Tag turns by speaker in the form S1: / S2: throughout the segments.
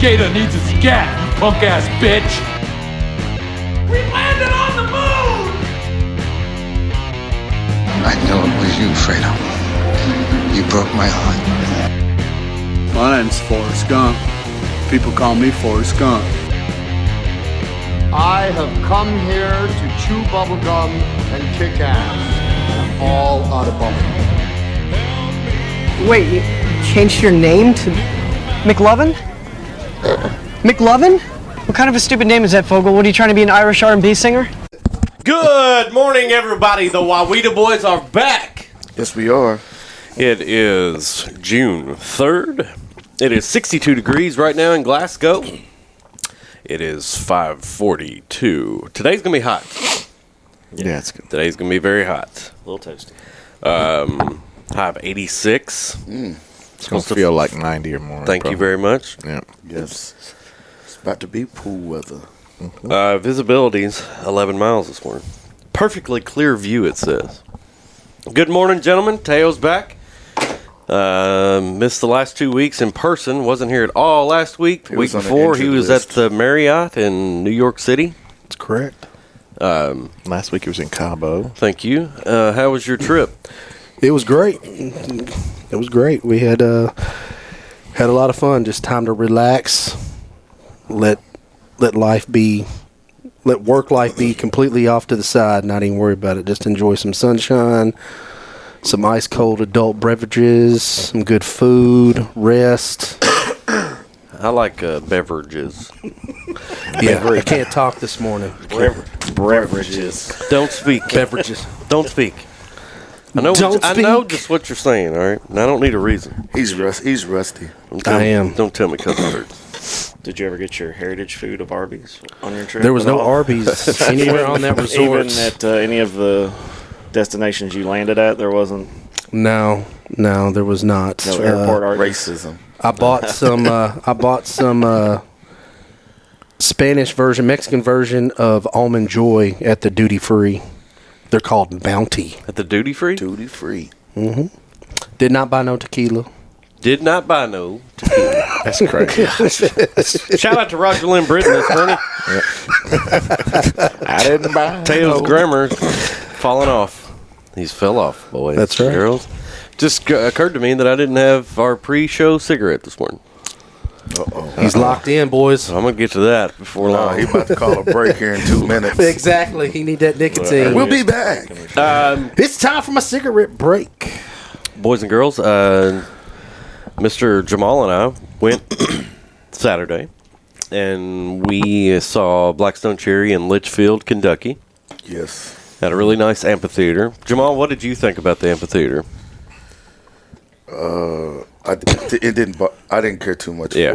S1: Gator needs a scat, you punk-ass bitch! We landed on the moon!
S2: I know it was you, Fredo. You broke my heart.
S3: My name's Forrest Gump. People call me Forrest Gump.
S4: I have come here to chew bubblegum and kick ass. I'm all out of bubblegum.
S5: Wait, you changed your name to McLovin? McLovin? What kind of a stupid name is that, Fogel? What, are you trying to be an Irish R&B singer?
S6: Good morning, everybody. The WAWETA boys are back.
S7: Yes, we are.
S6: It is June 3rd. It is 62 degrees right now in Glasgow. It is 5:42. Today's going to be hot.
S7: Yeah, it's good.
S6: Today's going to be very hot.
S8: A little toasty.
S6: High of 86.
S7: It's going to feel like 90 or more.
S6: Thank you very much.
S7: Yeah.
S8: Yes. It's about to be pool weather.
S6: Visibility's 11 miles this morning. Perfectly clear view, it says. Good morning, gentlemen. Teo's back. Missed the last 2 weeks in person. Wasn't here at all last week. The week before, he was at the Marriott in New York City.
S7: That's correct. Last week he was in Cabo.
S6: Thank you. How was your trip?
S9: It was great. It was great. We had a lot of fun. Just time to relax. Let work life be completely off to the side. Not even worry about it. Just enjoy some sunshine, some ice cold adult beverages, some good food, rest.
S6: I like beverages.
S9: Yeah, I can't talk this morning.
S8: Beverages.
S6: Don't speak.
S9: Beverages.
S6: Don't speak. I know just what you're saying, all right? And I don't need a reason.
S7: He's rusty.
S9: I am.
S6: Don't tell me because it hurts.
S8: Did you ever get your heritage food of Arby's on your trip?
S9: There was
S8: at
S9: no
S8: all?
S9: Arby's anywhere on that resort.
S8: Even at any of the destinations you landed at, there wasn't?
S9: No, there was not.
S8: No airport Arby's?
S7: Racism.
S9: I bought some Spanish version, Mexican version of Almond Joy at the duty free. They're called Bounty.
S6: At the duty free?
S7: Duty free.
S9: Mm-hmm. Did not buy no tequila.
S6: Did not buy no tequila.
S7: That's crazy.
S6: Shout out to Roger Lynn Britton this morning.
S7: I didn't buy
S6: Tails grammar falling off. He's fell off, boys.
S9: That's right.
S6: Girls. Just occurred to me that I didn't have our pre-show cigarette this morning.
S9: He's locked in, boys.
S6: So I'm going to get to that before long.
S7: He's about to call a break here in 2 minutes.
S9: Exactly. He need that nicotine.
S7: We'll be back.
S9: It's time for my cigarette break.
S6: Boys and girls, Mr. Jamal and I went Saturday, and we saw Blackstone Cherry in Litchfield, Kentucky.
S7: Yes.
S6: At a really nice amphitheater. Jamal, what did you think about the amphitheater?
S7: I didn't care too much for it.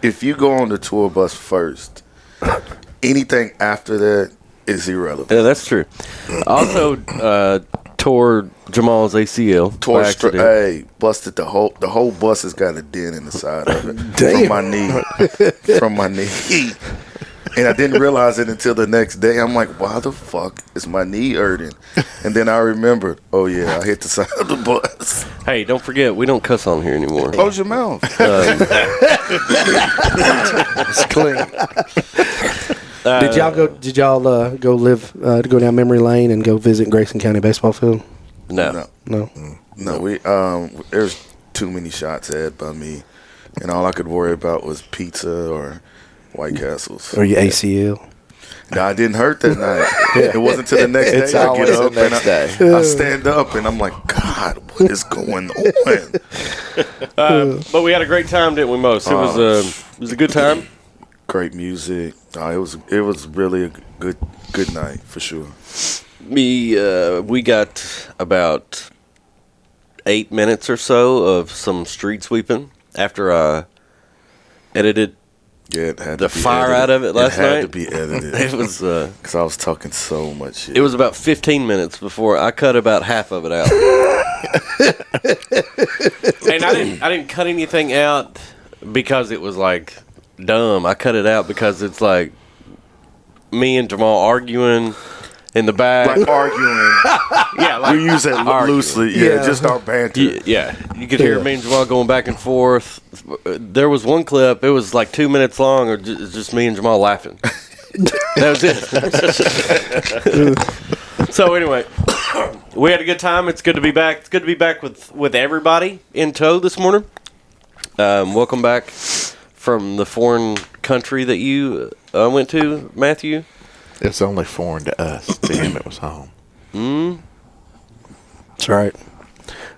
S7: If you go on the tour bus first, anything after that is irrelevant.
S6: Yeah, that's true. Also, tore Jamal's ACL.
S7: Busted the whole bus has got a dent in the side of it. From my knee. And I didn't realize it until the next day. I'm like, why the fuck is my knee hurting? And then I remembered, oh yeah, I hit the side of the bus.
S6: Hey, don't forget, we don't cuss on here anymore.
S7: Close your mouth.
S9: It's clean. Did y'all go down memory lane and go visit Grayson County baseball field?
S6: No.
S7: We there's too many shots had by me, and all I could worry about was pizza or White Castles.
S9: Or your ACL?
S7: No, I didn't hurt that night. It wasn't until the next day.
S8: It's always the next day.
S7: I stand up and I'm like, God, what is going on?
S6: But we had a great time, didn't we, Most? It was a good time.
S7: Great music. It was really a good night for sure.
S6: We got about 8 minutes or so of some street sweeping after I edited
S7: it had
S6: the
S7: to be
S6: fire
S7: edited.
S6: out of it last night.
S7: It had to be edited.
S6: It was
S7: because I was talking so much shit.
S6: It was about 15 minutes before I cut about half of it out. And I didn't cut anything out because it was like dumb. I cut it out because it's like me and Jamal arguing in the back.
S7: Like arguing.
S6: Yeah, like
S7: We use it
S6: arguing.
S7: loosely. Yeah, just our banter.
S6: Yeah, you could hear me and Jamal going back and forth. There was one clip, it was like 2 minutes long, or just me and Jamal laughing. That was it. So anyway, we had a good time. It's good to be back. It's good to be back with everybody in tow this morning. Welcome back from the foreign country that you went to, Matthew.
S10: It's only foreign to us. To him, it was home.
S9: That's right.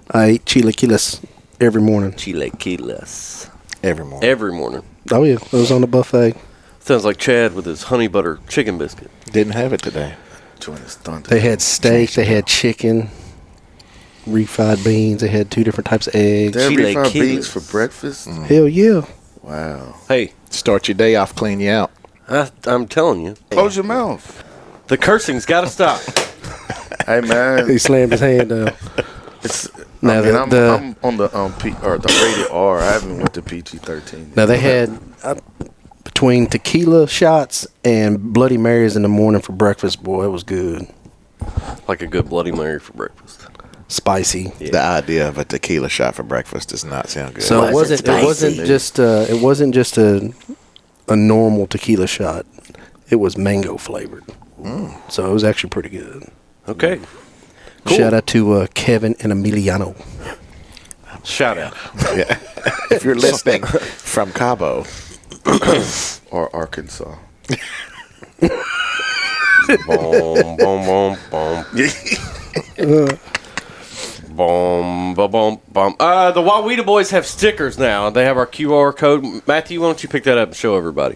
S9: I eat chilaquiles every morning.
S6: Chilaquiles.
S10: Every morning.
S6: Every morning.
S9: Oh, yeah. It was on the buffet.
S6: Sounds like Chad with his honey butter chicken biscuit.
S10: Didn't have it today.
S7: Join us, thunder.
S9: They had steak. They had chicken, refried beans. They had 2 different types of eggs.
S7: They have refried
S6: Chilaquiles.
S7: beans for breakfast?
S9: Hell yeah.
S7: Wow.
S6: Hey,
S10: Start your day off, clean you out.
S6: I'm telling you,
S7: Close your mouth.
S6: the cursing's got to stop.
S7: Hey, man.
S9: He slammed his hand down.
S7: It's,
S9: Now,
S7: I mean,
S9: the-
S7: I'm on the the rated R. I haven't went to PG-13.
S9: Now, they had between tequila shots and Bloody Marys in the morning for breakfast. Boy, it was good.
S6: Like a good Bloody Mary for breakfast.
S9: Spicy.
S10: The idea of a tequila shot for breakfast does not sound good.
S9: So it wasn't
S7: spicy?
S9: just a normal tequila shot. It was mango flavored. So it was actually pretty good.
S6: Okay. Cool.
S9: Shout out to Kevin and Emiliano.
S6: Shout out.
S10: Yeah. If you're listening from Cabo,
S7: Or Arkansas.
S6: Boom, boom, boom, boom. Boom, boom, boom, boom. The WAWETA boys have stickers now. They have our QR code. Matthew, why don't you pick that up and show everybody?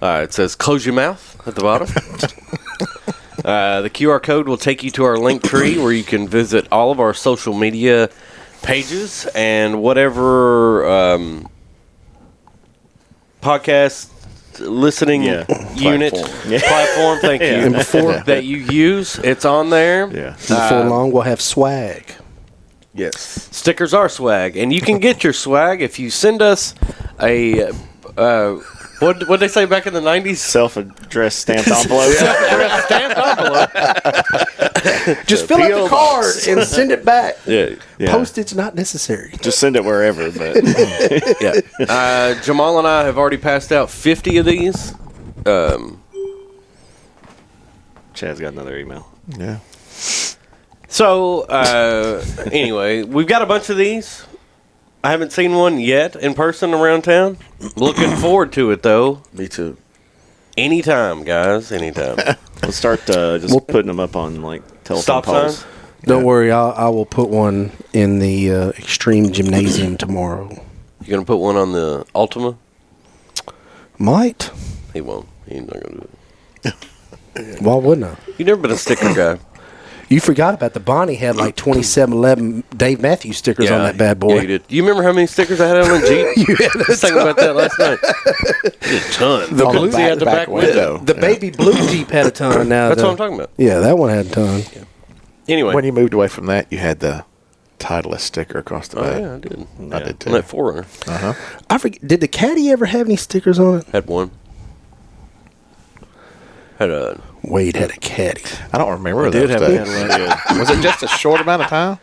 S6: It says close your mouth at the bottom. The QR code will take you to our link tree where you can visit all of our social media pages and whatever podcast listening unit platform. Thank you.
S9: And before
S6: that you use, it's on there.
S8: Yeah.
S9: before long, we'll have swag.
S7: Yes.
S6: Stickers are swag, and you can get your swag if you send us a what they say back in the 90s?
S8: Self-addressed stamped envelope.
S6: Stamped envelope.
S9: Just fill out the card and send it back.
S6: Yeah.
S9: Postage not necessary.
S8: Just send it wherever. But
S6: Yeah. Jamal and I have already passed out 50 of these.
S8: Chad's got another email.
S10: yeah.
S6: So, anyway, we've got a bunch of these. I haven't seen one yet in person around town. Looking forward to it, though.
S7: Me too.
S6: Anytime, guys. Anytime.
S8: Let's start just putting them up on like telephone
S6: Stop
S8: poles.
S6: signs?
S9: Don't worry, I will put one in the Extreme Gymnasium tomorrow.
S6: You going to put one on the Ultima?
S9: Might.
S6: He won't. He's not going to do it.
S9: Why wouldn't I?
S6: You've never been a sticker guy.
S9: You forgot about the Bonnie had like 2711 Dave Matthews stickers on that bad boy.
S6: Yeah, you did. You remember how many stickers I had on the Jeep? I was thinking about that last night. A ton.
S9: The
S10: On
S9: blue-
S10: the back window.
S9: The baby blue Jeep had a ton. Now
S6: That's what I'm talking about.
S9: Yeah, that one had a ton.
S6: Anyway.
S10: When you moved away from that, you had the Titleist sticker across the
S6: Oh,
S10: back.
S6: yeah, I did.
S10: I did too.
S6: On that 4Runner.
S9: I forget. Did the Caddy ever have any stickers on it?
S6: Had one. Had a...
S9: Wade had a Caddy.
S10: I don't remember
S6: I
S10: those
S6: did have a
S10: days.
S6: Cadillac.
S10: Was it just a short amount of time?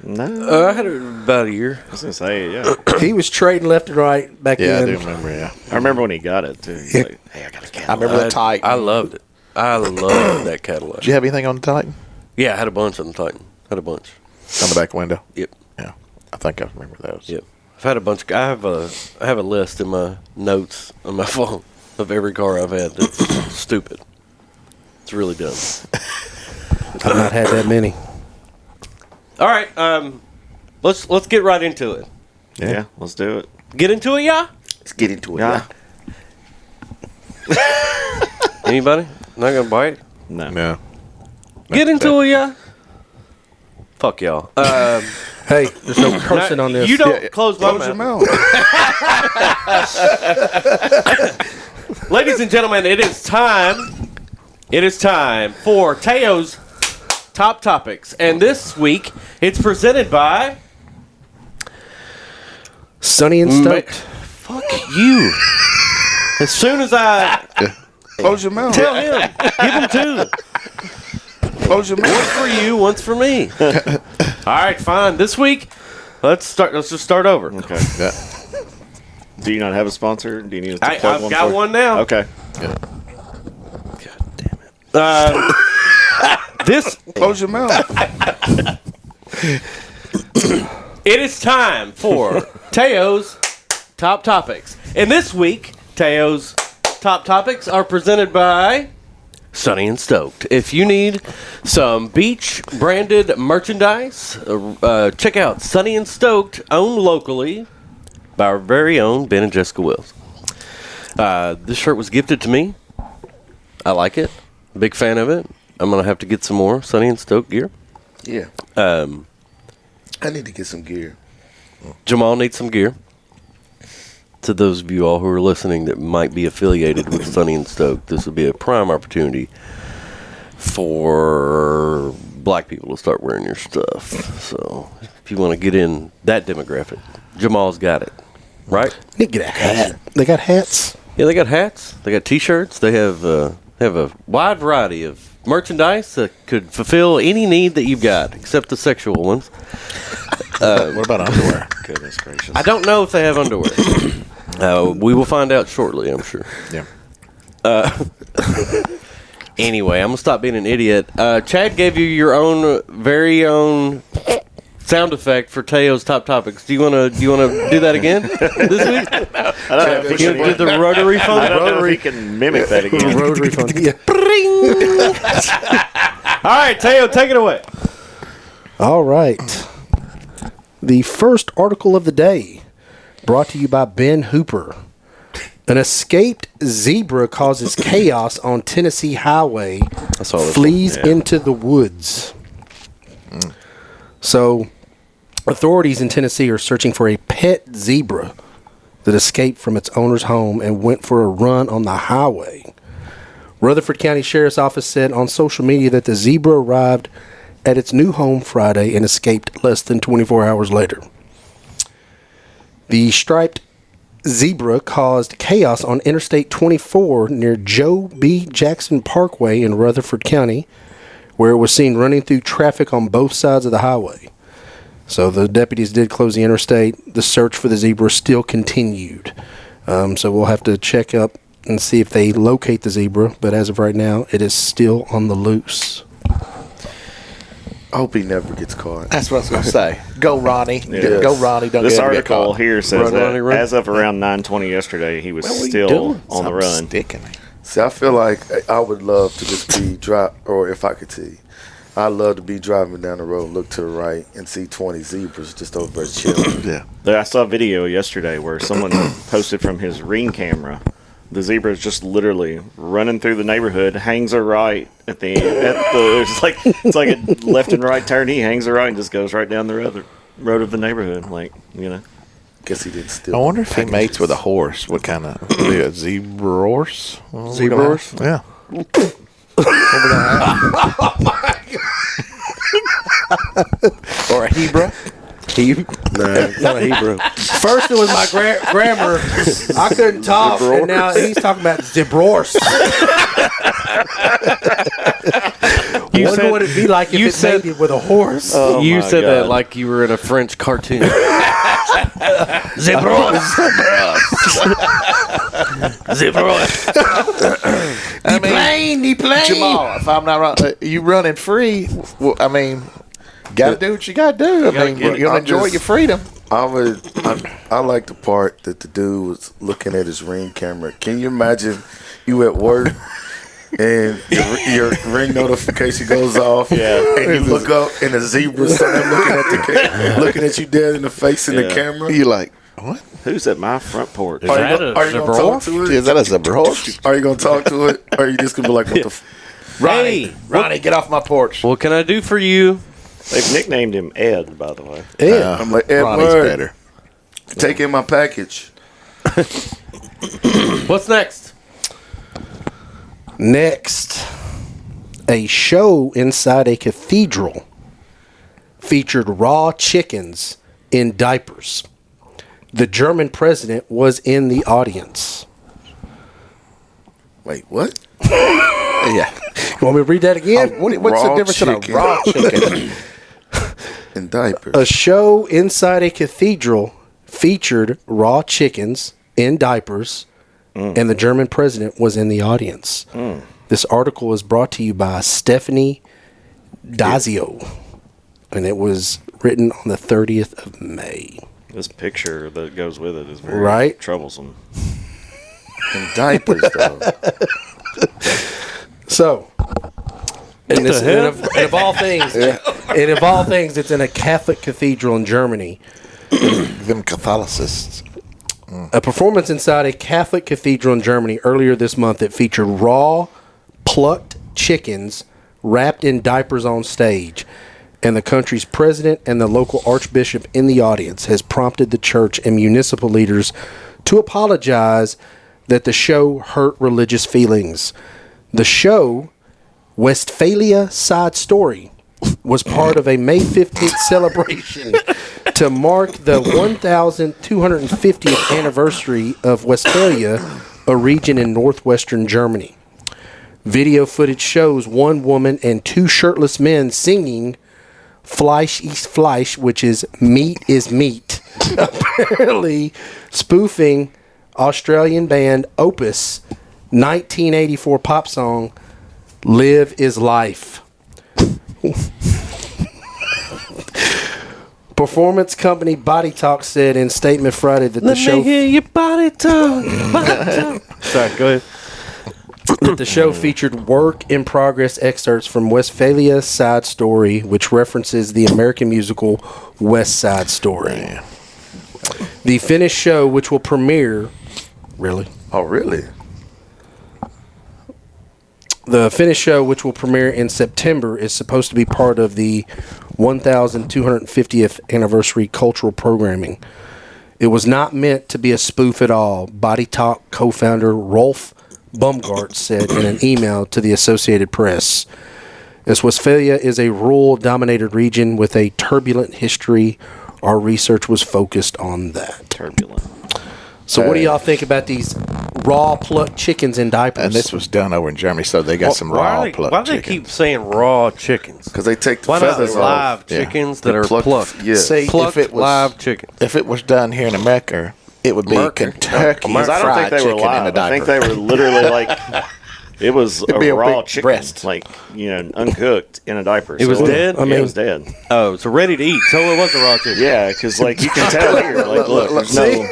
S8: No,
S6: I had it about a year.
S8: I was gonna say yeah.
S9: He was trading left and right back
S10: Yeah, I
S9: then.
S10: do remember, yeah.
S8: I remember when he got it too. He's like, hey, I got a cat.
S10: I remember the Titan.
S6: I loved it. I loved that Cadillac.
S10: Did you have anything on the Titan?
S6: Yeah, I had a bunch on the Titan. Had a bunch.
S10: On the back window?
S6: Yep.
S10: Yeah. I think I remember those.
S6: Yep. I've had a bunch. I have a list in my notes on my phone of every car I've had. That's stupid. It's really dumb.
S9: I've not had that many.
S6: All right. Let's get right into it.
S8: Yeah, let's do it.
S6: Get into it, yeah.
S7: Let's get into it.
S8: Yeah.
S6: Anybody? Not gonna bite.
S8: No.
S10: No.
S6: Get into it, yeah. Fuck y'all.
S9: Hey, there's no cursing on this.
S6: You don't close my
S7: Close your
S6: mouth.
S7: mouth.
S6: Ladies and gentlemen, it is time. It is time for Teo's Top Topics. And this week, it's presented by...
S9: Sunny and stoked.
S6: Fuck you. As soon as I
S7: Close your mouth.
S6: Tell him. Give him two.
S7: Close your mouth.
S6: One's for you, one's for me. All right, fine. This week, let's just start over.
S8: Okay.
S10: Yeah.
S8: Do you not have a sponsor? Do you need to plug
S6: I've
S8: one
S6: got
S8: for?
S6: one now.
S8: Okay.
S6: God damn it. This
S7: Close your mouth.
S6: It is time for Teo's Top Topics. And this week, Teo's Top Topics are presented by Sunny and Stoked. If you need some beach branded merchandise, check out Sunny and Stoked, owned locally by our very own Ben and Jessica Wills. This shirt was gifted to me. I like it. Big fan of it. I'm going to have to get some more Sunny and Stoked gear.
S7: Yeah. I need to get some gear.
S6: Jamal needs some gear. To those of you all who are listening that might be affiliated with Sunny and Stoked, this would be a prime opportunity for black people to start wearing your stuff. So if you want to get in that demographic, Jamal's got it. Right?
S9: They get a hat. They got hats.
S6: Yeah, they got hats. They got T-shirts. They have a wide variety of merchandise that could fulfill any need that you've got, except the sexual ones.
S10: What about underwear?
S8: Goodness gracious.
S6: I don't know if they have underwear. We will find out shortly, I'm sure.
S10: Yeah.
S6: Anyway, I'm going to stop being an idiot. Chad gave you your very own sound effect for Teo's Top Topics. Do you want to do that again this week?
S8: I don't know if he
S6: You
S8: can,
S6: did the rotary phone?
S8: I don't know if he can mimic that again.
S9: Rotary phone. Yeah.
S6: All right, Teo, take it away.
S9: All right. The first article of the day, brought to you by Ben Hooper. An escaped zebra causes chaos on Tennessee highway,
S6: I saw this
S9: flees
S6: one. Yeah.
S9: into the woods. So, authorities in Tennessee are searching for a pet zebra that escaped from its owner's home and went for a run on the highway. Rutherford County Sheriff's Office said on social media that the zebra arrived at its new home Friday and escaped less than 24 hours later. The striped zebra caused chaos on Interstate 24 near Joe B. Jackson Parkway in Rutherford County, where it was seen running through traffic on both sides of the highway. So the deputies did close the interstate. The search for the zebra still continued. So we'll have to check up and see if they locate the zebra, but as of right now, it is still on the loose.
S7: I hope he never gets caught.
S10: That's what I was going to say. Go, Ronnie.
S7: Yes.
S10: Go, Ronnie. Don't
S8: This
S10: get
S8: article
S10: caught.
S8: here says
S6: Run,
S8: that
S6: Ronnie, run.
S8: as of around 9:20 yesterday, he was
S10: What are you
S8: still
S10: doing?
S8: on the
S10: Something
S8: run.
S10: Sticking.
S7: See, I feel like I would love to just be or if I could see, I'd love to be driving down the road, look to the right, and see 20 zebras just over there chilling.
S10: Yeah.
S8: I saw a video yesterday where someone posted from his Ring camera. The zebra is just literally running through the neighborhood, hangs a right at the it's like a left and right turn. He hangs a right and just goes right down the road of the neighborhood,
S7: Guess he didn't steal.
S10: I wonder if he
S7: packages.
S10: mates with a horse. What kind of a Zebrorse?
S9: Zebrorse?
S10: Yeah. Or a Hebra?
S6: Not a Hebrew.
S9: First it was my grammar. I couldn't talk, and now he's talking about Zebrorse.
S6: You
S9: Wonder
S6: said-
S9: what it'd be like if
S6: you
S9: it
S6: said-
S9: mated with a horse.
S6: You
S8: my
S6: said that
S8: God.
S6: like you were in a French cartoon.
S10: He playing. Jamal, if I'm not wrong, you running free. Well, I mean, gotta do what you gotta do. I mean, you'll enjoy your freedom.
S7: I like the part that the dude was looking at his Ring camera. Can you imagine you at work and your Ring notification goes off, and you look up and a zebra started looking at you dead in the face in the camera?
S10: You like what?
S8: Who's at my front porch?
S6: Is that a
S7: Are you gonna talk to it?
S10: Is that a Zebrorse?
S7: Are you gonna talk to it? Or are you just gonna be like, what the?
S6: Hey,
S10: Ronnie, get off my porch.
S6: what can I do for you?
S8: They've nicknamed him Ed, by the way.
S9: Yeah.
S7: I'm like,
S10: Ronnie's
S7: Edward,
S10: better.
S7: take in my package.
S6: What's next?
S9: Next, a show inside a cathedral featured raw chickens in diapers. The German president was in the audience.
S7: Wait, what?
S10: Yeah.
S9: You want me to read that again?
S10: What's
S7: Raw
S10: the difference in a
S7: chicken.
S10: raw chicken?
S7: In diapers.
S9: A show inside a cathedral featured raw chickens in diapers, and the German president was in the audience. This article is brought to you by Stephanie Dazio, and it was written on the 30th of May.
S8: This picture that goes with it is very
S9: Right?
S8: troublesome.
S7: In diapers, though.
S9: So, and of all things, and of all things, it's in a Catholic cathedral in Germany.
S10: Them Catholicists.
S9: A performance inside a Catholic cathedral in Germany earlier this month that featured raw, plucked chickens wrapped in diapers on stage, and the country's president and the local archbishop in the audience has prompted the church and municipal leaders to apologize that the show hurt religious feelings. The show, Westphalia Side Story, was part of a May 15th celebration to mark the 1,250th anniversary of Westphalia, a region in northwestern Germany. Video footage shows one woman and two shirtless men singing Fleisch ist Fleisch, which is meat, apparently spoofing Australian band Opus 1984 pop song Live is Life. Performance company Body Talk said in statement Friday that the show...
S6: Let me hear your body talk. Sorry, go ahead.
S9: that the show featured work-in-progress excerpts from Westphalia Side Story, which references the American musical West Side Story. The finished show, which will premiere... Really?
S7: Oh, really?
S9: The finished show, which will premiere in September, is supposed to be part of the 1,250th anniversary cultural programming. It was not meant to be a spoof at all, Body Talk co-founder Rolf Baumgart said in an email to the Associated Press. As Westphalia is a rural-dominated region with a turbulent history, our research was focused on that.
S8: Turbulent.
S9: So what do y'all think about these raw plucked chickens in diapers?
S10: And this was done over in Germany, so they got some raw plucked
S6: Why do they
S10: chicken.
S6: keep saying raw chickens?
S7: Because they take the
S6: Why not
S7: feathers
S6: live
S7: off.
S6: chickens
S7: They
S6: that are
S7: pluck-
S6: plucked?
S7: yeah.
S10: See,
S6: Plucked
S10: if it was
S6: live chickens.
S10: if it was done here in America, it would be
S6: America?
S10: Kentucky
S8: Because I don't think
S10: fried
S8: they were
S10: chicken in a
S8: live. I
S10: diaper.
S8: think they were literally like it was
S10: It'd be
S8: a
S10: a
S8: raw
S10: big
S8: chicken,
S10: breast.
S8: like uncooked in a diaper.
S6: It was dead?
S8: I mean, it was dead.
S6: Oh, so ready to eat. So it was a raw chicken.
S8: Yeah, because like you can tell here, like look, there's no.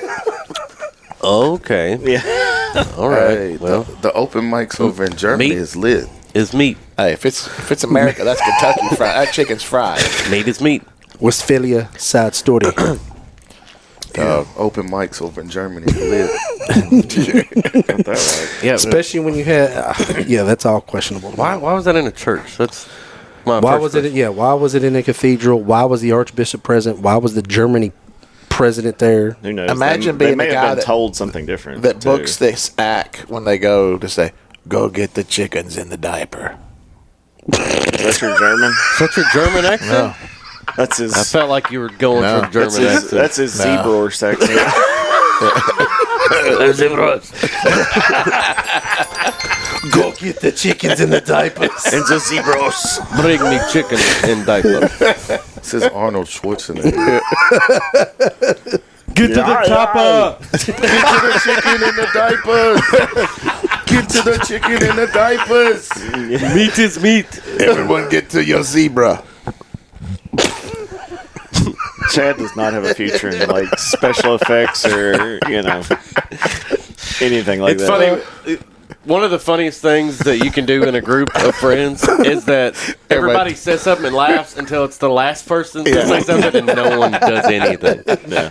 S6: Okay.
S8: Yeah.
S6: All right.
S7: Hey,
S6: well,
S7: the open mics over in Germany
S6: meat.
S7: is lit.
S6: it's meat.
S10: Hey, if it's America, that's Kentucky fried. That chicken's fried.
S6: Meat is meat.
S9: Westphalia Side Story.
S7: Open mics over in Germany is lit.
S8: Got that right.
S6: Yeah.
S9: Especially when you had... yeah, that's all questionable.
S6: Why was that in a church? That's my
S9: Why
S6: first
S9: was
S6: question.
S9: it? Why was it in a cathedral? Why was the Archbishop present? Why was the Germany president there?
S8: Who knows?
S10: Imagine
S8: they
S10: being
S8: may
S10: the
S8: have
S10: guy
S8: been
S10: that-
S8: told something different.
S10: That
S8: too.
S10: books this act when they go to say, "Go get the chickens in the diaper."
S8: Is that your German?
S6: Is that your German accent?
S8: That's his.
S6: I felt like you were going
S10: No.
S6: for a German accent.
S8: That's his Zebrorse accent.
S6: That's Zebrorse.
S9: Go get the chickens in the diapers.
S8: It's a Zebrorse.
S6: Bring me chicken in diaper.
S7: This is Arnold Schwarzenegger.
S6: Get to the chopper.
S7: Chicken in the diapers. Get to the chicken in the diapers.
S6: Meat is meat.
S10: Everyone get to your zebra.
S8: Chad does not have a future in like special effects or anything like
S6: It's
S8: that.
S6: funny. One of the funniest things that you can do in a group of friends is that everybody says something and laughs until it's the last person to say something and no one does anything.
S8: Yeah.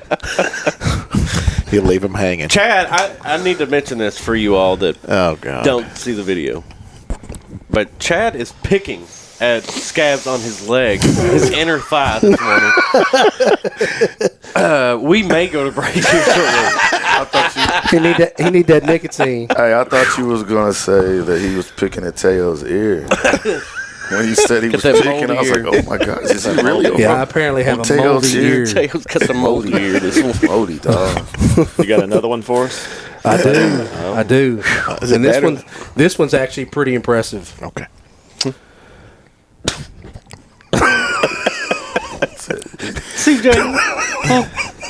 S10: He'll leave them hanging.
S6: Chad, I need to mention this for you all that
S10: Oh God!
S6: don't see the video. But Chad is picking at scabs on his leg, his inner thigh this morning. We may go to break here shortly.
S9: He need that nicotine.
S7: Hey, I thought you was gonna say that he was picking at Teo's ear. When you said he was
S6: that
S7: picking, I was
S6: moldy
S7: like, "Oh my God, is he really?"
S9: Yeah, I apparently have a
S7: Teo's
S9: moldy
S7: ear.
S9: ear.
S6: Tails got the moldy ear this morning.
S7: Moldy dog.
S8: You got another one for us?
S9: I do. And this one's actually pretty impressive.
S10: Okay.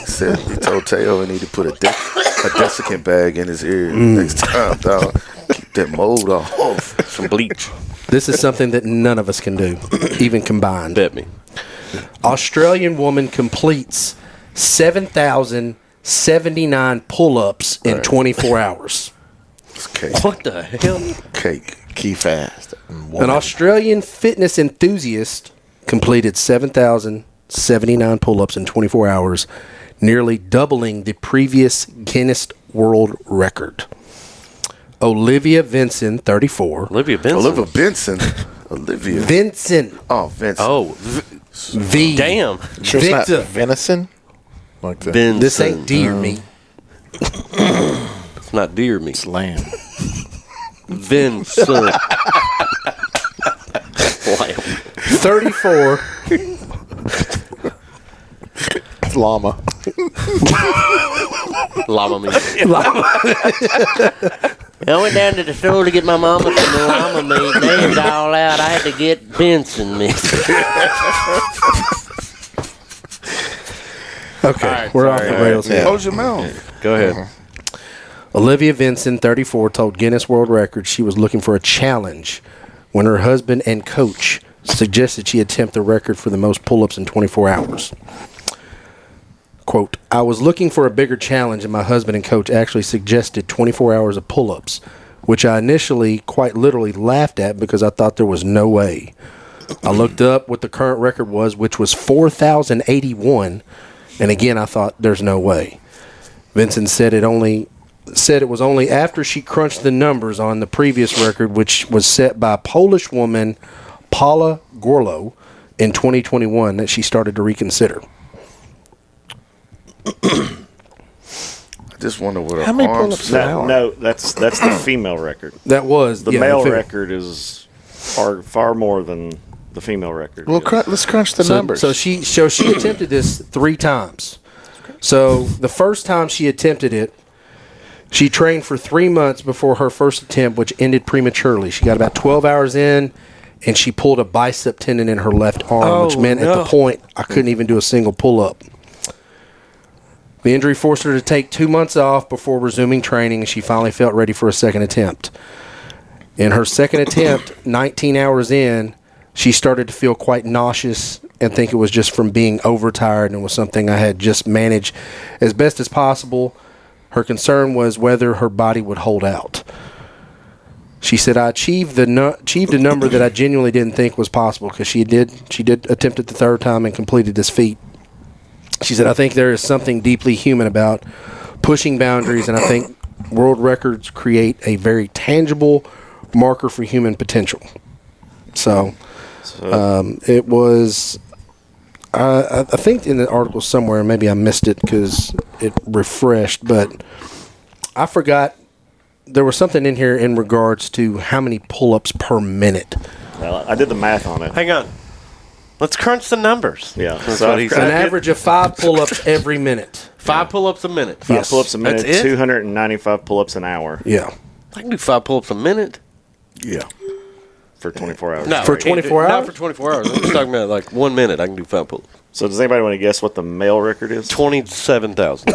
S7: Said he told Teo he need to put a desiccant bag in his ear next time, dog. Keep that mold off.
S6: Some bleach.
S9: This is something that none of us can do, even combined.
S6: Bet me.
S9: Australian woman completes 7,079 pull-ups in 24 hours.
S7: It's cake.
S6: What the hell?
S7: Cake.
S10: Key fast.
S9: An Australian fitness enthusiast completed 7,079 pull-ups in 24 hours, nearly doubling the previous Guinness World Record. Olivia Vinson, 34.
S6: Olivia Benson.
S7: Olivia.
S9: Vincent.
S7: Oh, Vincent.
S6: Oh, damn.
S10: Sure it's not
S9: Victor.
S10: venison? Like the
S6: Benson.
S9: This ain't deer meat.
S6: It's not deer meat.
S10: It's lamb.
S6: Vincent. Lamb.
S9: 34.
S10: It's llama.
S6: Llama meat. I went down to the store to get my mama some llama meat. They was all out. I had to get Benson meat.
S9: Okay,
S10: right,
S9: we're off the rails here.
S7: Close your mouth.
S6: Go ahead.
S9: Olivia Vinson, 34, told Guinness World Records she was looking for a challenge when her husband and coach suggested she attempt the record for the most pull-ups in 24 hours. Quote, I was looking for a bigger challenge and my husband and coach actually suggested 24 hours of pull-ups, which I initially quite literally laughed at because I thought there was no way. I looked up what the current record was, which was 4,081, and again I thought there's no way. Vincent said it was only after she crunched the numbers on the previous record, which was set by Polish woman Paula Gorlo in 2021, that she started to reconsider.
S7: I just wonder what
S10: How many pull-ups an hour?
S8: No, that's the female record.
S9: That was
S8: The male record is far more than the female record.
S10: Well, let's crunch the numbers.
S9: So she attempted this 3 times. So the first time she attempted it, she trained for 3 months before her first attempt, which ended prematurely. She got about 12 hours in, and she pulled a bicep tendon in her left arm, which meant at the point I couldn't even do a single pull-up. The injury forced her to take 2 months off before resuming training, and she finally felt ready for a second attempt. In her second attempt, 19 hours in, she started to feel quite nauseous and think it was just from being overtired and was something I had just managed as best as possible. Her concern was whether her body would hold out. She said, I achieved a number that I genuinely didn't think was possible because she did attempt it the third time and completed this feat. She said, I think there is something deeply human about pushing boundaries, and I think world records create a very tangible marker for human potential. So it was, I think in the article somewhere, maybe I missed it because it refreshed, but I forgot there was something in here in regards to how many pull-ups per minute.
S8: Well, I did the math on it.
S6: Hang on. Let's crunch the numbers.
S8: Yeah.
S6: That's
S8: So
S6: what he
S9: An
S6: said.
S9: average of 5 pull-ups every minute.
S6: 5 pull-ups a minute.
S8: 5 pull-ups a minute,
S6: That's it?
S8: 295 pull-ups an hour
S9: Yeah.
S6: I can do 5 pull-ups a minute.
S7: Yeah.
S8: for 24 hours.
S6: No,
S9: For 24 hours?
S6: Not for 24 hours. I'm just talking about like 1 minute. I can do 5 pull-ups.
S8: So does anybody want to guess what the male record is?
S6: 27,000.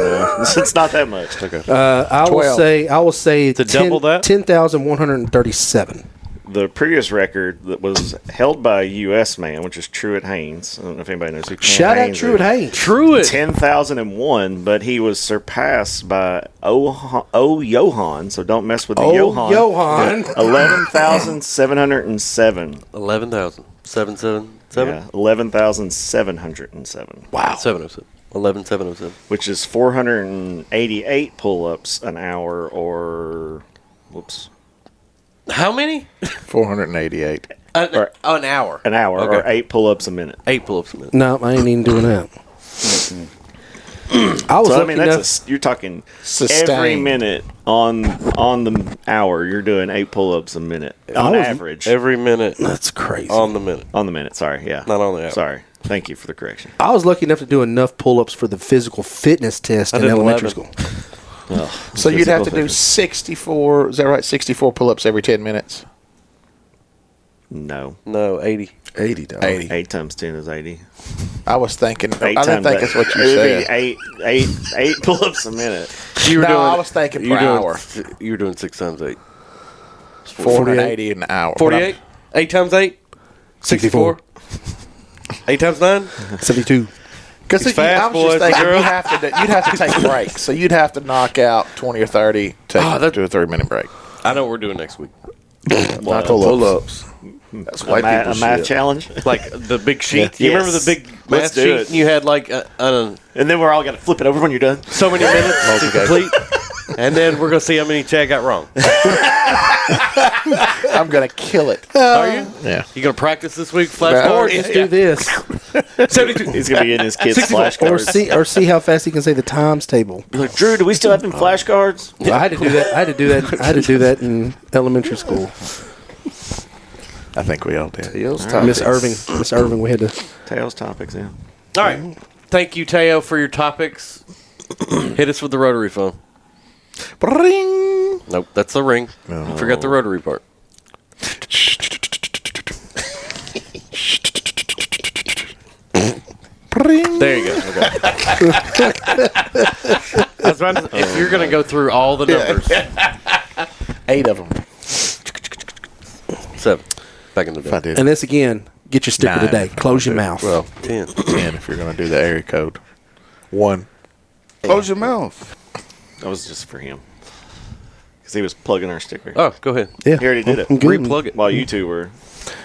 S8: It's not that much.
S6: Okay.
S9: I will say
S6: To double that?
S9: 10,137.
S8: The previous record that was held by a U.S. man, which is Truett Haynes. I don't know if anybody knows who
S9: Shout out
S8: Haynes
S9: Truett
S8: is.
S9: Haynes.
S6: Truett.
S8: 10,001, but he was surpassed by Johan, so don't mess with the
S9: Oh,
S8: Johan.
S9: Johan.
S8: 11,707.
S6: 11,000. 777?
S8: Yeah, 11,707.
S6: Wow. 707. 11,707.
S8: Which is 488 pull-ups an hour, or whoops,
S6: How many?
S10: 488.
S8: Or-
S6: An hour.
S8: an hour,
S6: Okay.
S8: or 8 pull-ups a minute.
S6: 8 pull-ups a minute.
S9: No, I ain't even doing that. I was
S8: So I
S9: lucky
S8: mean,
S9: enough.
S8: you're talking
S10: Sustained.
S8: every minute on the hour. You're doing 8 pull-ups a minute on average.
S6: Every minute.
S9: That's crazy.
S6: On the minute.
S8: On the minute, sorry, yeah,
S6: Not on the hour.
S8: Sorry, thank you for the correction.
S9: I was lucky enough to do enough pull-ups for the physical fitness test
S6: I
S9: in
S6: did
S9: elementary
S6: 11.
S9: school.
S10: So you'd have to
S8: physical
S10: do 64. Is that right? 64 pull-ups every 10 minutes.
S8: No.
S6: No, 80.
S7: 80, dog.
S10: 80.
S8: 8 times 10 is 80.
S10: I was thinking. I
S8: 8
S10: didn't
S8: times
S10: think
S8: that-
S10: that's what you
S8: it
S10: said.
S8: would be eight pull-ups a minute.
S6: You were
S10: No,
S6: doing,
S10: I was thinking
S6: you
S10: per
S6: were
S10: hour.
S6: You were doing 6 times 8.
S10: 480 an hour.
S6: 48? 8 times 8? 64? 8 times 9?
S9: 72.
S10: Because
S6: He's
S10: I
S6: fast,
S10: was
S6: boys
S10: just
S6: and
S10: thinking
S6: girls.
S10: you'd have to take breaks. So you'd have to knock out 20 or 30, do a 3-minute break.
S6: I know what we're doing next week.
S10: Not
S7: Pull-ups. That's white people
S8: A math
S7: shit.
S8: challenge.
S6: Like the big sheet.
S8: Yeah.
S6: You remember the big
S8: Let's
S6: math
S8: do
S6: sheet?
S8: it.
S6: And you had like
S8: And then we're all going to flip it over when you're done.
S6: so many minutes to complete. And then we're going to see how many Chad got wrong.
S10: I'm going to kill it.
S6: Are you?
S10: Yeah.
S6: You going to practice this week?
S9: Or
S6: Flashcards?
S9: just do this.
S6: 72.
S8: He's going to be in his kids'
S6: 64.
S8: flashcards.
S9: Or see how fast he can say the times table.
S8: You're like, Drew, do we still have them flashcards?
S9: I had to do that. I had to do that in elementary school.
S10: I think we all did.
S9: Miss Irving, we had to.
S8: Tails topics, yeah.
S6: All right. Thank you, Teo, for your topics. Hit us with the rotary phone.
S10: Bring.
S6: Nope, that's the ring. You forgot the rotary part. There you go. Okay. I was about to, if you're going to go through all the numbers.
S10: 8 of them.
S6: 7. Back in the
S10: If I
S6: day.
S10: did.
S9: And this again, get your sticker
S10: 9.
S9: today. Close your mouth.
S10: Well,
S6: 10.
S10: 10 if you're going to do the area code. 1.
S7: Close your mouth.
S8: That was just for him. Because he was plugging our sticker.
S6: Oh, go ahead.
S9: Yeah,
S8: He already did it.
S9: I'm good.
S6: Replug it.
S8: While you two were.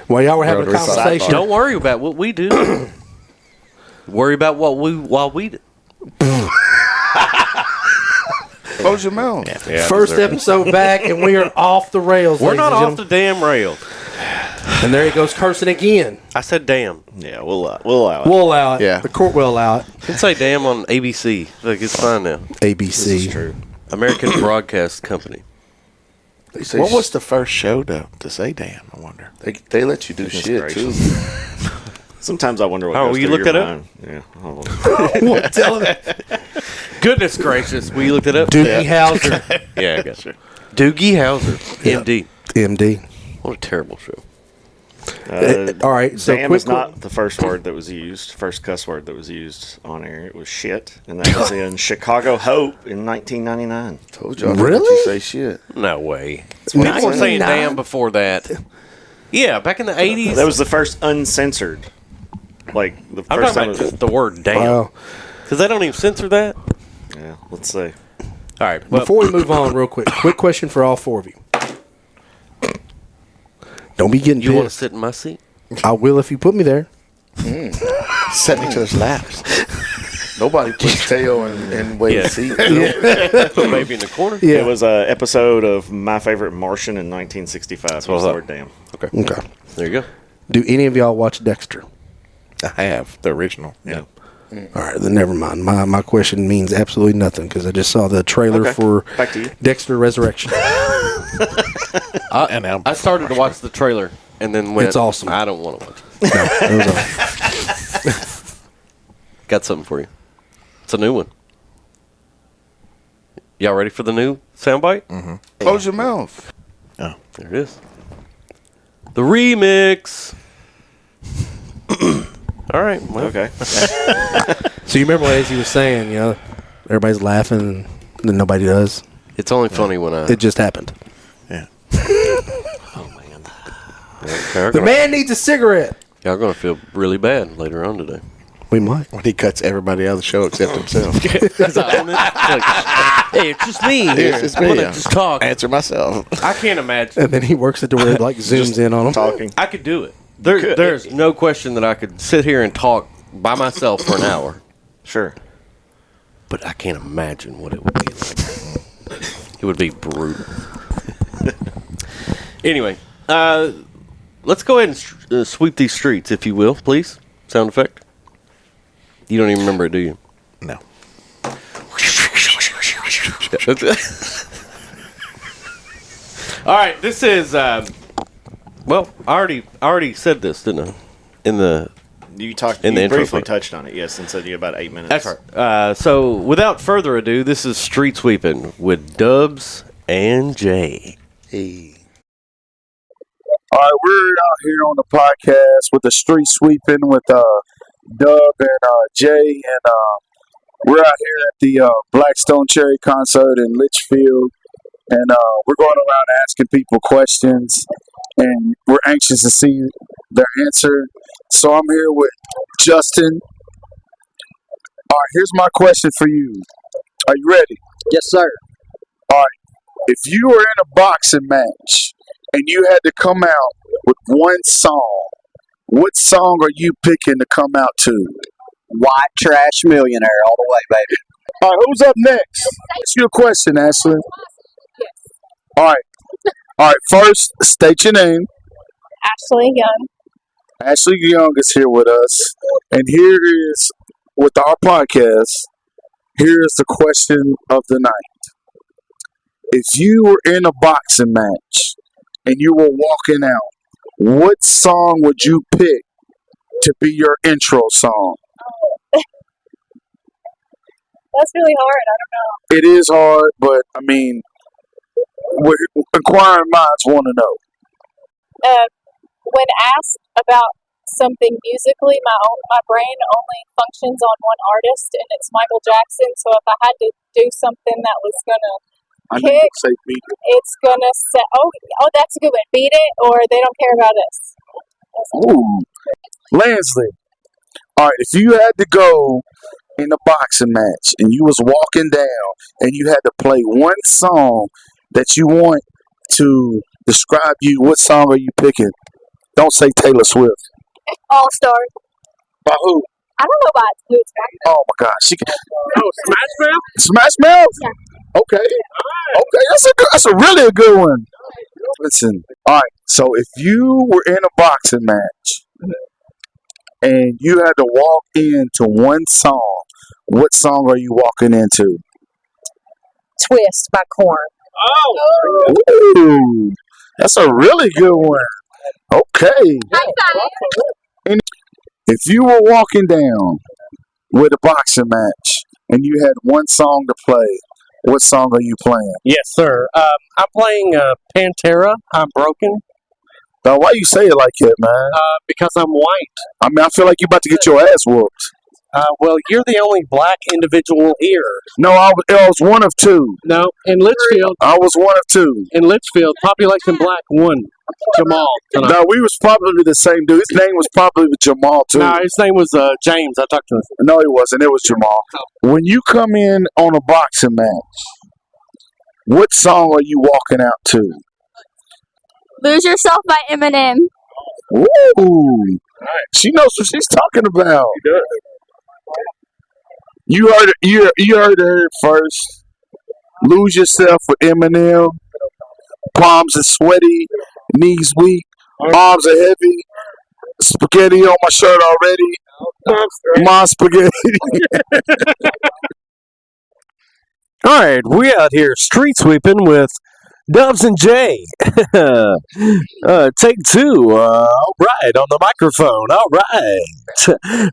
S9: While y'all were having a
S10: Rotary
S9: conversation,
S6: Don't worry about what we do. Worry about what we while we do.
S7: Close your mouth.
S9: first episode back, and we are off the rails.
S6: We're
S9: ladies
S6: not
S9: and
S6: off the damn rail.
S9: And there he goes cursing again.
S6: I said damn.
S8: Yeah, we'll allow it.
S9: We'll allow it.
S10: Yeah.
S9: The court will allow it.
S6: You can say damn on ABC. Like it's fine now.
S9: ABC.
S8: This is true.
S6: American Broadcast Company.
S7: They say
S10: What was the first show to say damn, I wonder?
S7: they let you do shit
S8: gracious.
S7: too.
S8: Sometimes I wonder what
S6: Oh,
S8: goes
S6: you
S8: through
S6: looked
S8: your
S6: that up?
S8: mind. Yeah. Hold on.
S9: What? Tell him.
S6: Goodness gracious. We looked it up.
S9: Doogie Howser.
S6: Yeah, I got you. Doogie Howser. MD.
S9: MD.
S6: What a terrible show.
S9: All right, so
S8: damn
S9: quick.
S8: is not the first word that was used, first cuss word that was used on air. It was shit, and that was in Chicago Hope in 1999.
S7: Told you.
S9: Really?
S7: You say shit.
S6: No way. People were saying
S9: 99?
S6: damn before that. Yeah, back in the 80s.
S8: That was the first uncensored. Like the
S6: I'm
S8: first
S6: talking
S8: time.
S6: about just the word damn.
S9: Wow.
S6: Because they don't even censor that.
S8: Yeah, let's see.
S6: All right. But
S9: Before we move on, real quick question for all 4 of you. Don't be getting
S6: you want to
S9: pissed.
S6: sit in my seat?
S9: I will if you put me there.
S10: Set me to his laps.
S7: Nobody puts Teo in wait
S6: Yeah.
S7: and see.
S6: Put baby in the corner?
S9: Yeah.
S8: It was an episode of My Favorite Martian in 1965. That's
S6: what I
S8: the
S6: thought.
S8: word damn.
S9: Okay.
S6: There you go.
S9: Do any of y'all watch Dexter?
S10: I have the original.
S8: Yeah.
S9: All right, then never mind. My question means absolutely nothing because I just saw the trailer
S8: Okay.
S9: for
S8: Back to you.
S9: Dexter Resurrection.
S6: I started to watch the trailer and then went,
S9: It's awesome.
S6: I don't want to watch it.
S9: It was awesome.
S6: Got something for you. It's a new one. Y'all ready for the new soundbite?
S7: Mm-hmm. Close your mouth.
S6: There it is. The remix. All right. Well,
S8: Okay.
S9: So you remember as he was saying, you know, everybody's laughing and then nobody does.
S6: it's only funny when I.
S9: It just happened.
S8: Oh man.
S9: The man needs a cigarette.
S6: Y'all going to feel really bad later on today.
S9: We might.
S10: When he cuts everybody out of the show except himself.
S6: Because I own it. Like, hey, it's just me.
S10: It's just
S6: I
S10: me.
S6: want to just talk.
S10: Answer myself.
S6: I can't imagine.
S9: And then he works at the where it like zooms in on him.
S8: Talking.
S6: I could do it. There's no question that I could sit here and talk by myself for an hour.
S8: Sure.
S6: But I can't imagine what it would be like. It would be brutal. Anyway, let's go ahead and sweep these streets, if you will, please. Sound effect. You don't even remember it, do you?
S10: No.
S6: All right, this is. Well, I already said this, didn't I? In the
S8: You talked.
S6: In the
S8: You
S6: intro
S8: briefly
S6: part.
S8: touched on it, yes, and said you about 8 minutes.
S6: That's right. So, without further ado, this is Street Sweepin with Dubs and Jay.
S7: Hey.
S11: All right, we're out here on the podcast with the Street Sweepin with Dub and Jay, and we're out here at the Blackstone Cherry concert in Litchfield, and we're going around asking people questions, and we're anxious to see their answer. So I'm here with Justin. All right, here's my question for you. Are you ready?
S5: Yes, sir.
S11: All right, if you were in a boxing match and you had to come out with one song, what song are you picking to come out to?
S5: White Trash Millionaire all the way, baby.
S11: All right, who's up next? Ask you a question, Ashley. All right. First, state your name.
S12: Ashley Young.
S11: Ashley Young is here with us, and here is with our podcast. Here is the question of the night: if you were in a boxing match and you were walking out, what song would you pick to be your intro song?
S12: That's really hard. I don't know.
S11: It is hard, but I mean, inquiring minds want to know.
S12: When asked about something musically, my brain only functions on one artist, and it's Michael Jackson. So if I had to do something that was gonna
S11: I need to say beat it.
S12: it's gonna say, oh, that's a good one. Beat It, or They Don't Care About Us.
S11: Ooh, Lansley. All right, if you had to go in a boxing match and you was walking down and you had to play one song that you want to describe you, what song are you picking? Don't say Taylor Swift.
S12: All Star.
S11: By who?
S12: I don't know about who it's by.
S11: Oh my gosh, she can.
S1: Oh, Smash Mouth?
S11: Smash Mouth.
S12: Yeah.
S11: Okay. Okay, that's a really a good one. Listen. All right. So if you were in a boxing match and you had to walk into one song, what song are you walking into?
S12: Twist by Korn.
S1: Oh!
S11: Ooh, that's a really good one. Okay.
S12: High five.
S11: And if you were walking down with a boxing match and you had one song to play, what song are you playing?
S13: Yes, sir. I'm playing Pantera. I'm broken.
S11: Now, why you say it like that, man?
S13: Because I'm white.
S11: I mean, I feel like you about to get your ass whooped.
S13: Well, you're the only black individual here.
S11: No, I was one of two.
S13: No, in Litchfield.
S11: I was one of two.
S13: In Litchfield, population black won. Jamal. Tonight.
S11: No, we was probably the same dude. His name was probably Jamal too.
S13: No, his name was James. I talked to him.
S11: No, he wasn't. It was Jamal. When you come in on a boxing match, what song are you walking out to?
S12: Lose Yourself by Eminem.
S11: Ooh, she knows what she's talking about. You heard it. You heard her first. Lose Yourself with Eminem. Palms are sweaty, knees weak, arms are heavy. Spaghetti on my shirt already. My spaghetti.
S13: All right, we out here street sweeping with Dubs and Jay. Take two. All right, on the microphone. All right.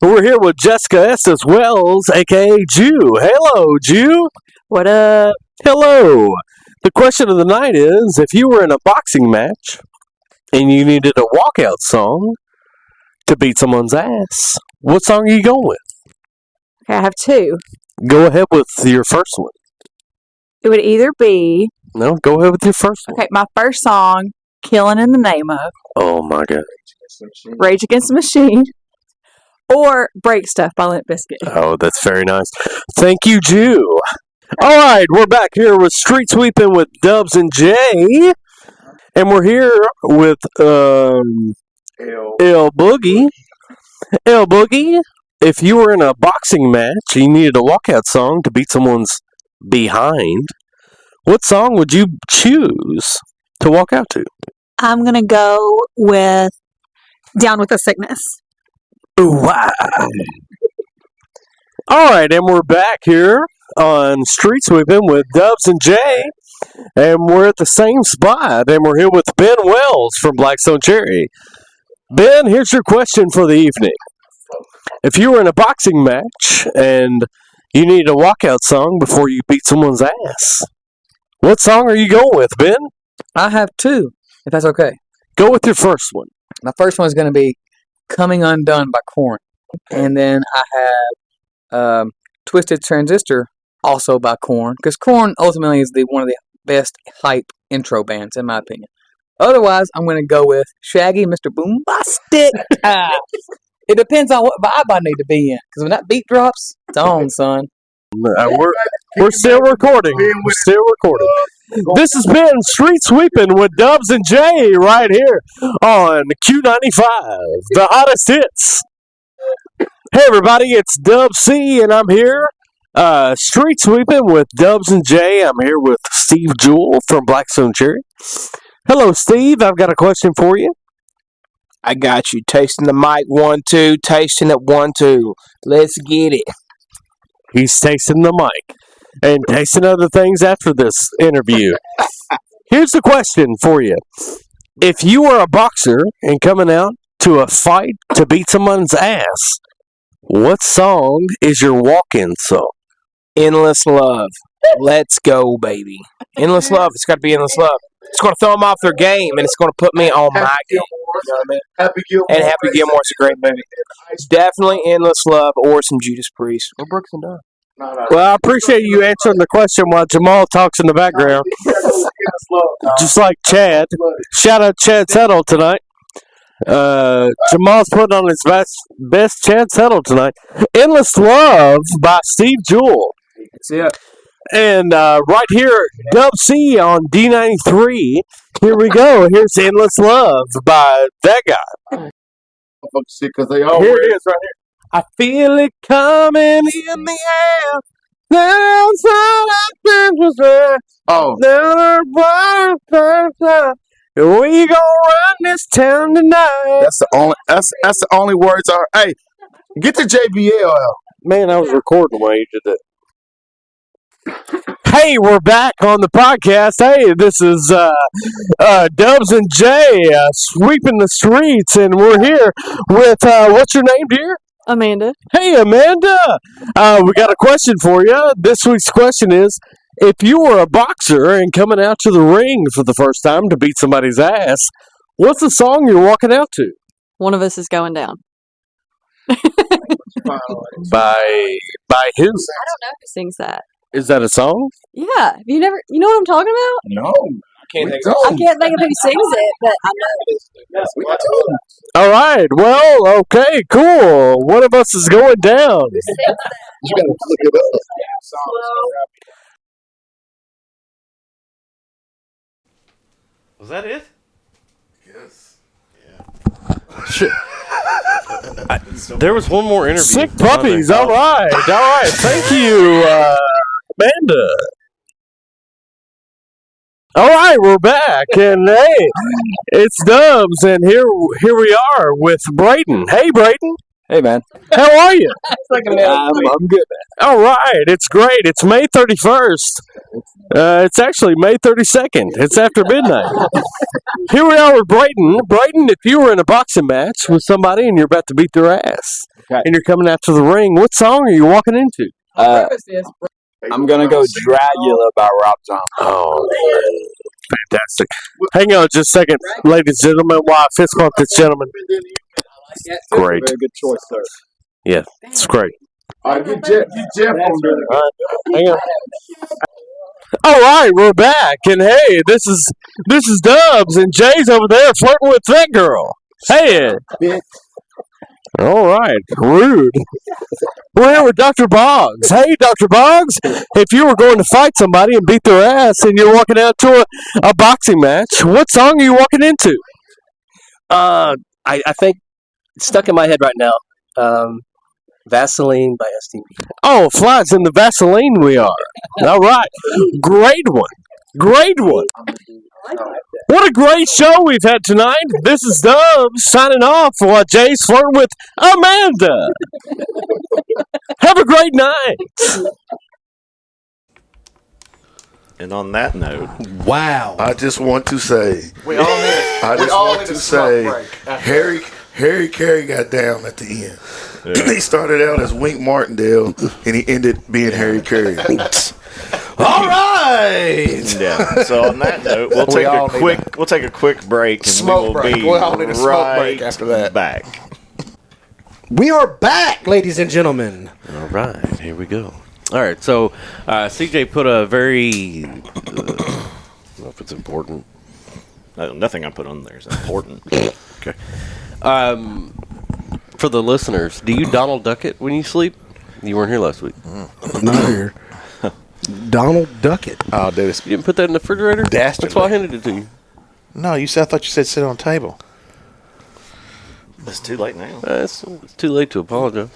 S13: We're here with Jessica Estes Wells, a.k.a. Jew. Hello, Jew.
S14: What up?
S13: Hello. The question of the night is, if you were in a boxing match and you needed a walkout song to beat someone's ass, what song are you going with?
S14: Okay, I have two.
S13: Go ahead with your first one.
S14: It would either be...
S13: No, go ahead with your first one.
S14: Okay, my first song, Killing in the Name of,
S13: Oh, my God.
S14: Rage Against the Machine, or Break Stuff by Limp Bizkit.
S13: Oh, that's very nice. Thank you, Jew. All right, we're back here with Street Sweeping with Dubs and Jay. And we're here with L Boogie. L Boogie, if you were in a boxing match and you needed a walkout song to beat someone's behind, what song would you choose to walk out to?
S14: I'm going to go with Down with the Sickness.
S13: Ooh, wow. All right, and we're back here on Street Sweeping with Dubs and Jay, and we're at the same spot, and we're here with Ben Wells from Blackstone Cherry. Ben, here's your question for the evening. If you were in a boxing match and you need a walkout song before you beat someone's ass, what song are you going with, Ben?
S15: I have two, if that's okay.
S13: Go with your first one.
S15: My first one is going to be Coming Undone by Korn. And then I have Twisted Transistor, also by Korn. Because Korn ultimately is one of the best hype intro bands, in my opinion. Otherwise, I'm going to go with Shaggy, Mr. Boombastic. It depends on what vibe I need to be in. Because when that beat drops, it's on, son.
S13: We're still recording. We're still recording. This has been Street Sweepin with Dubs and Jay right here on Q95, the hottest hits. Hey everybody, it's Dub C and I'm here. Street Sweepin with Dubs and Jay. I'm here with Steve Jewell from Blackstone Cherry. Hello, Steve. I've got a question for you.
S16: I got you. Tasting the mic 1 2, tasting it 1 2. Let's get it.
S13: He's tasting the mic and tasting other things after this interview. Here's the question for you. If you were a boxer and coming out to a fight to beat someone's ass, what song is your walk-in song?
S16: Endless Love. Let's go, baby. Endless Love. It's got to be Endless Love. It's going to throw them off their game, and it's going to put me on my game. You know what I mean? Happy Gilmore is a great movie. Definitely Endless Love or some Judas Priest. Or Brooks and Dunn.
S13: Well, I appreciate you answering the question while Jamal talks in the background. Just like Chad. Shout out Chad Settle tonight. Jamal's putting on his best Chad Settle tonight. Endless Love by Steve Jewell.
S15: That's it.
S13: And right here, Dub C on D93. Here we go. Here's Endless Love by that guy.
S10: Because they all
S13: Here it is right here. I feel it coming in the air.
S10: Oh.
S13: We gonna run this town tonight.
S11: That's the only words are. Hey, get the JBL out.
S13: Man, I was recording while you did that. Hey, we're back on the podcast. Hey, this is Dubs and Jay sweeping the streets, and we're here with what's your name, dear?
S17: Amanda.
S13: Hey, Amanda. We got a question for you. This week's question is: if you were a boxer and coming out to the ring for the first time to beat somebody's ass, what's the song you're walking out to?
S17: One of us is going down.
S13: By who?
S17: I don't know who sings that.
S13: Is that a song?
S17: Yeah. You know what I'm talking about?
S11: No. I can't
S17: think of who sings it, but I know.
S13: All right. Well, okay, cool. One of us is going down.
S11: You gotta look it up.
S6: Was that it?
S7: Yes.
S6: Shit. There was one more interview.
S13: Sick puppies. All right. Thank you, Amanda. All right, we're back, and hey, it's Dubs, and here we are with Brayden. Hey, Brayden.
S15: Hey, man.
S13: How are you?
S15: I'm good, man.
S13: All right, it's great. It's May 31st. It's actually May 32nd. It's after midnight. Here we are with Brayden. Brayden, if you were in a boxing match with somebody and you're about to beat their ass, and you're coming out to the ring, what song are you walking into?
S16: I'm going to go Dragula by Rob Zombie.
S13: Oh, fantastic. Hang on just a second, ladies and gentlemen, while I fist bump this gentleman. Great.
S15: Very good choice, sir.
S13: Yeah, it's great.
S11: All right, get Jeff on there.
S13: Hang on. All right, we're back, and hey, this is Dubs, and Jay's over there flirting with that girl. Hey. All right, rude. We're here with Dr. Boggs. Hey, Dr. Boggs, if you were going to fight somebody and beat their ass and you're walking out to a boxing match, what song are you walking into?
S18: I think it's stuck in my head right now. Vaseline by STP.
S13: Oh, flies in the Vaseline we are. All right. Great one. Great one. What a great show we've had tonight. This is Dubs signing off while Jay's flirting with Amanda. Have a great night.
S8: And on that note,
S7: wow! I just want to say,
S10: we all need a smoke break.
S7: Harry Carey got down at the end. He started out as Wink Martindale, and he ended being Harry Carey.
S10: All right.
S8: Yeah. So on that note, we'll take a quick break. And
S10: Smoke
S8: we will
S10: break.
S8: Be
S10: We'll all need a smoke break
S8: right
S10: after that.
S8: Back.
S9: We are back, ladies and gentlemen.
S6: All right, here we go. All right, so CJ put a very, I don't know if it's important.
S8: Nothing I put on there is important.
S6: Okay. For the listeners, do you Donald Duck it when you sleep? You weren't here last week.
S9: Not here. Donald Duckett.
S10: Oh, dude.
S6: You didn't put that in the refrigerator?
S10: Dastardly.
S6: That's why I handed it to you.
S10: No, I thought you said sit on the table.
S8: It's too late now.
S6: It's too late to apologize.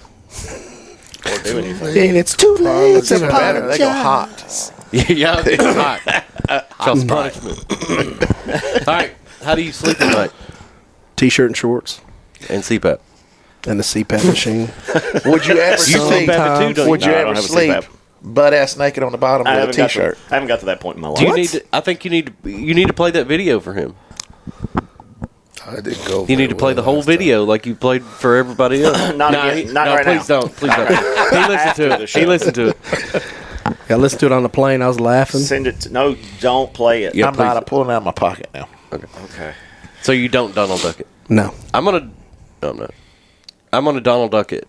S8: Or do anything.
S9: And it's too late.
S10: It's even better. They go hot.
S6: Yeah, it's hot. Child's punishment. All right, how do you sleep at night?
S9: T-shirt and shorts.
S6: And CPAP.
S9: And the CPAP machine.
S10: Would you ever sleep? Would you ever
S8: have a
S10: sleep
S8: CPAP.
S10: butt ass naked on the bottom with a T-shirt?
S8: I haven't got to that point in my life.
S6: Do you need to, I think you need to play that video for him.
S7: I didn't go.
S6: You need to play the whole video like you played for everybody else.
S8: Not right
S6: please
S8: now.
S6: Don't. Please don't. He listened to it. He listened to it.
S9: I listened to it on the plane. I was laughing.
S8: Send it. No, don't play it.
S6: Yeah,
S10: I'm not. I'm pulling it out of my pocket now.
S8: Okay.
S6: So you don't Donald Duck it?
S9: No.
S6: I'm not. I'm gonna Donald Duck it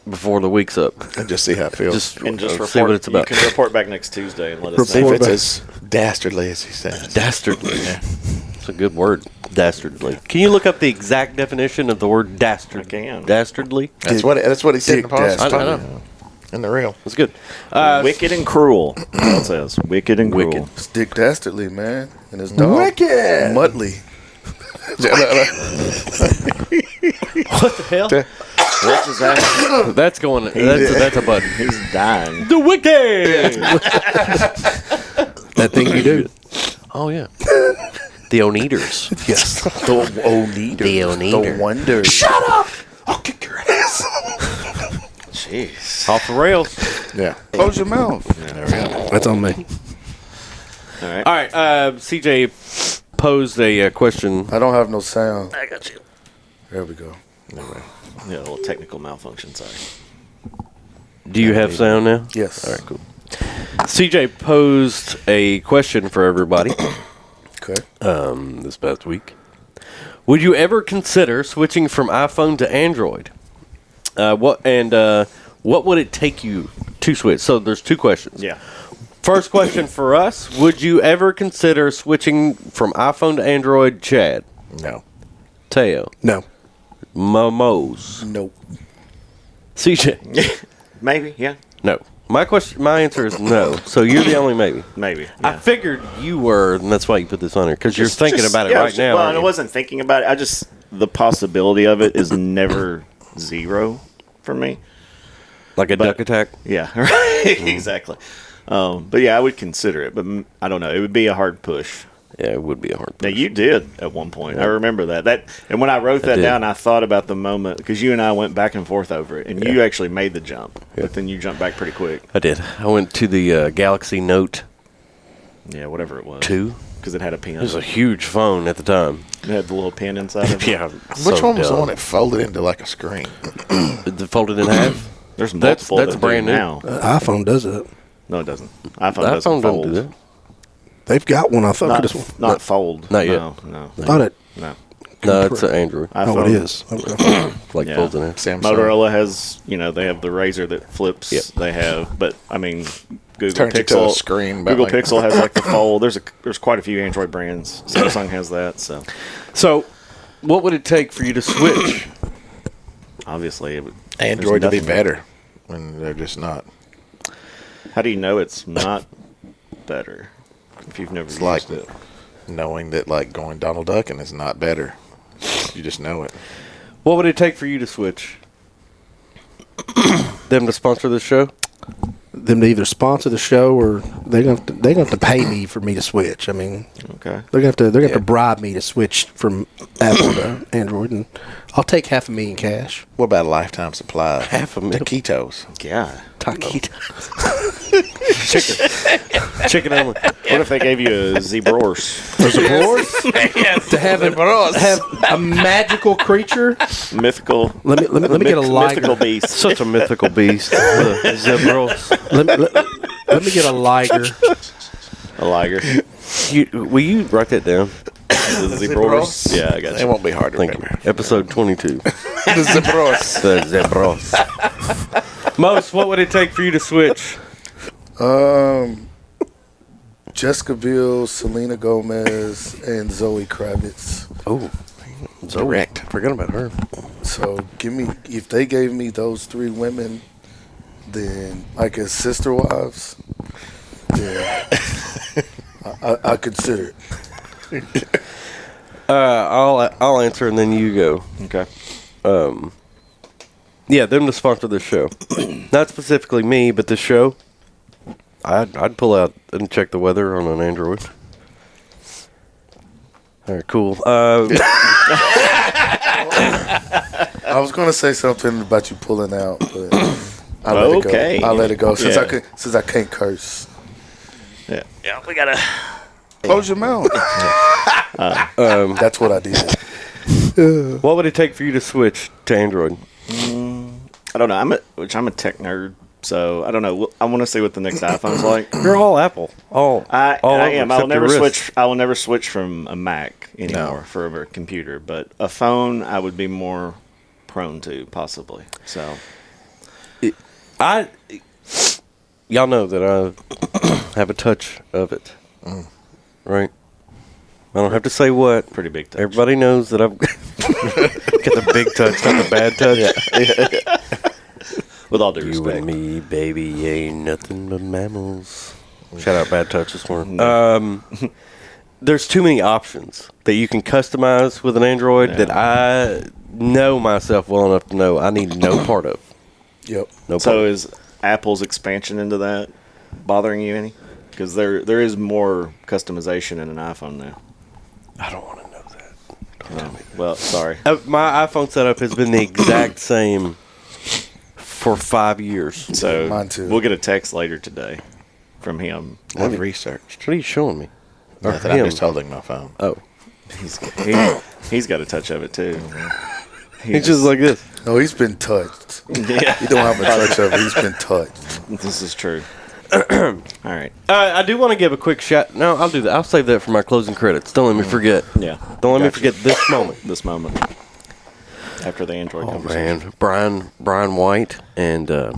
S6: before the week's up
S10: And just see how it feels.
S8: Just report.
S6: see what it's about.
S8: You can report back next Tuesday and let us
S10: see
S8: know.
S10: if it's as dastardly as he says.
S6: Dastardly. It's a good word. Dastardly. Can you look up the exact definition of the word dastard?
S8: I can.
S6: Dastardly.
S10: That's what he said in the post.
S6: I know.
S10: In the real.
S6: It's good.
S8: Wicked and cruel. That's what it says. Wicked and cruel.
S7: It's Dick Dastardly, man, and his dog.
S10: Wicked.
S7: Muttley.
S6: What the hell?
S8: What is that?
S6: That's going. That's a button.
S8: He's dying.
S6: The Wicked.
S9: That thing you do.
S6: Oh yeah. The Oneaters.
S7: Yes. The Oneaters.
S6: The Oneaters.
S7: The Wonders.
S10: Shut up! I'll kick your ass.
S8: Jeez.
S6: Off the rails.
S10: Yeah.
S7: Close your mouth.
S9: That's on me.
S8: All right.
S6: All right. CJ posed a question.
S7: I don't have no sound.
S8: I got you.
S7: There we go.
S8: Yeah, a little technical malfunction. Sorry.
S6: Do you have sound now?
S7: Yes.
S6: All right. Cool. CJ posed a question for everybody.
S7: Okay.
S6: This past week. Would you ever consider switching from iPhone to Android? What would it take you to switch? So there's two questions.
S8: Yeah.
S6: First question for us: would you ever consider switching from iPhone to Android? Chad.
S10: No.
S6: Teo.
S9: No.
S6: Momos.
S7: Nope.
S6: CJ.
S8: Maybe. Yeah.
S6: No. My answer is no. So you're the only maybe.
S8: Maybe.
S6: I
S8: Yeah.
S6: figured you were, and that's why you put this on here because you're thinking about it right now.
S8: Well,
S6: aren't
S8: I
S6: you?
S8: wasn't thinking about it. The possibility of it is never zero for me.
S6: Like a duck attack.
S8: Yeah. Right. Exactly. But yeah, I would consider it, but I don't know. It would be a hard push.
S6: Yeah, it would be a hard push.
S8: Now you did at one point. I remember that. And when I wrote that down, I thought about the moment because you and I went back and forth over it, and you actually made the jump, but then you jumped back pretty quick.
S6: I did. I went to the Galaxy Note.
S8: Yeah, whatever it was.
S6: 2.
S8: Because it had a pin.
S6: It was a huge phone at the time.
S8: It had the little pin inside of it.
S6: Yeah.
S10: Which one was the one that folded into like a screen?
S6: The folded in half.
S8: There's multiple.
S6: That's
S8: that
S6: brand
S8: do
S6: new.
S8: now.
S9: iPhone does it.
S8: No, it doesn't. iPhone doesn't fold.
S6: Do that.
S9: They've got one. I thought
S8: Not fold.
S6: Not yet.
S8: No.
S9: Thought it.
S8: No.
S6: No, it's an Android.
S9: Oh, it is. Okay.
S6: Like
S8: Yeah.
S6: folds in half.
S8: Motorola has, they have the Razr that flips.
S6: Yep.
S8: They have, but I mean, Google
S10: Turns into
S8: Pixel.
S10: a screen.
S8: Google Pixel has like the fold. There's quite a few Android brands. Samsung has that.
S6: So, what would it take for you to switch?
S8: Obviously,
S10: Android to be
S8: nothing.
S10: better, and they're just not.
S8: How do you know it's not better if you've never
S10: It's
S8: used
S10: like
S8: it?
S10: knowing that like going Donald Duck and it's not better. You just know it.
S6: What would it take for you to switch? Them to sponsor this show?
S9: Them to either sponsor the show or they're gonna have to pay me for me to switch. I mean,
S8: Okay.
S9: they're gonna have to bribe me to switch from Apple to Android, and I'll take $500,000 cash.
S10: What about a lifetime supply of
S6: $500,000
S10: taquitos?
S8: Yeah.
S6: Chicken only.
S8: What if they gave you a Zebrorse?
S9: To have a magical creature.
S8: Mythical.
S9: Let me get a liger.
S8: Mythical beast.
S6: Such a mythical beast. The Zebrorse.
S9: Let me get a liger.
S8: A liger.
S6: Will you write that down?
S8: The Zebrorse? Yeah, I got you.
S10: It won't be hard to
S6: Thank
S10: remember.
S6: you. Episode 22.
S10: The Zebrorse.
S6: The Zebrorse. Most, what would it take for you to switch?
S7: Jessica Biel, Selena Gomez, and Zoe Kravitz.
S6: Oh,
S10: Direct.
S6: Forgot about her.
S7: So if they gave me those three women, then like as sister wives, then I consider it.
S6: I'll answer and then you go.
S8: Okay.
S6: Yeah, them to sponsor this show. Not specifically me, but this show. I'd pull out and check the weather on an Android. All right, cool.
S7: I was gonna say something about you pulling out, but I let it go. I let it go since I can't curse.
S8: Yeah, we gotta
S7: close your mouth. That's what I did.
S6: What would it take for you to switch to Android?
S8: I don't know. I'm a tech nerd, so I don't know. I want to see what the next iPhone's like.
S6: You're all Apple. I
S8: am. I will never switch. I will never switch from a Mac anymore for a computer. But a phone, I would be more prone to possibly. So,
S6: y'all know that I have a touch of it, right? I don't have to say what.
S8: Pretty big touch.
S6: Everybody knows that I've got the big touch, not the bad touch.
S8: Yeah. With all due respect.
S6: You and me, baby, ain't nothing but mammals. Shout out Bad Touch this morning. There's too many options that you can customize with an Android that I know myself well enough to know I need no part of.
S7: Yep.
S6: No part.
S8: So is Apple's expansion into that bothering you any? Because there is more customization in an iPhone now.
S6: I don't want to know that. Don't tell me that.
S8: Well, sorry.
S6: My iPhone setup has been the exact same for 5 years.
S8: So
S7: mine too.
S8: We'll get a text later today from him.
S10: I've researched.
S6: What are you showing me?
S10: Nothing. I'm just holding my phone.
S6: Oh.
S8: He's got a touch of it too.
S6: He's just like this.
S7: No, he's been touched.
S8: Yeah.
S7: He don't have a touch of it. He's been touched.
S8: This is true. All right.
S6: I do want to give a quick shout. No, I'll do that. I'll save that for my closing credits. Don't let me forget.
S8: Yeah.
S6: Don't let me forget this moment.
S8: This moment. After the Android
S6: Oh
S8: conversation.
S6: man, Brian White and
S1: From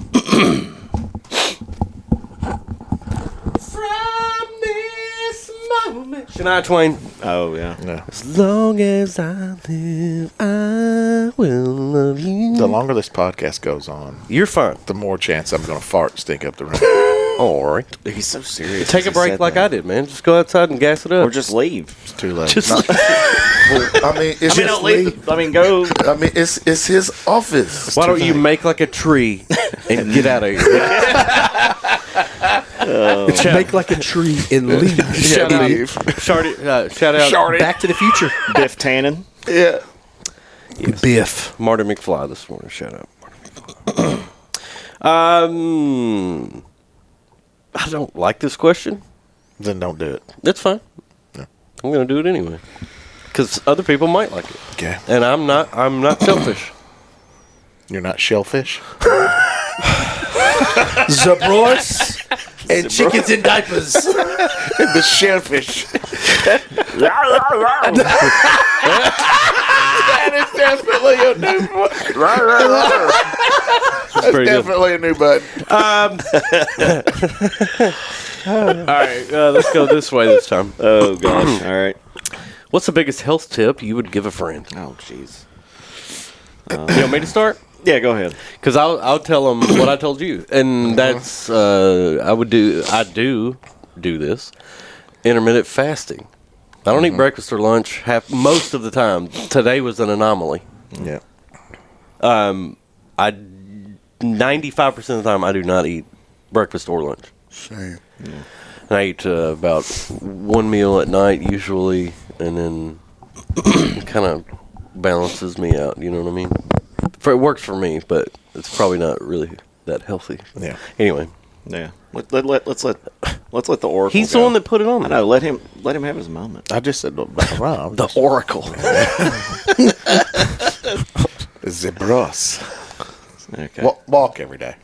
S1: this moment.
S6: Shania Twain.
S8: Oh yeah.
S6: As long as I live, I will love you.
S10: The longer this podcast goes on,
S6: you're fine.
S10: The more chance I'm going to fart and stink up the room.
S6: All right.
S8: He's so serious.
S6: Take a break like I did, man. Just go outside and gas it up.
S8: Or just leave.
S10: It's too late.
S6: Just
S8: don't leave. I mean, go.
S7: I mean, it's his office.
S6: Why don't you make like a tree and get out of here?
S9: Make like a tree and leave.
S6: Shout out. Shout out.
S9: Back to the Future.
S8: Biff Tannen.
S7: Yeah.
S6: Yes.
S9: Biff.
S6: Marty McFly this morning. Shout out. Marty McFly. I don't like this question.
S10: Then don't do it.
S6: That's fine.
S10: No.
S6: I'm going to do it anyway. Because other people might like it.
S10: Okay.
S6: And I'm not selfish.
S10: You're not shellfish?
S9: Zebrorse and chickens in diapers.
S10: And the shellfish.
S7: That is definitely a new one. That's definitely a new button.
S6: All right, let's go this way this time.
S8: Oh gosh. All right.
S6: What's the biggest health tip you would give a friend?
S8: Oh jeez.
S6: You want me to start?
S8: Yeah, go ahead.
S6: Because I'll tell them what I told you, and that's I do this intermittent fasting. I don't eat breakfast or lunch most of the time. Today was an anomaly.
S10: Yeah.
S6: 95% of the time I do not eat breakfast or lunch.
S7: Same.
S6: And I eat about one meal at night usually, and then kind of balances me out. You know what I mean? It works for me, but it's probably not really that healthy.
S10: Yeah.
S6: Anyway.
S8: Yeah. Let's let the Oracle.
S6: He's
S8: go.
S6: the one that put it on.
S8: I know. Let him have his moment.
S10: I just said
S6: the Oracle.
S10: Zebrorse.
S8: Okay.
S10: Walk every day.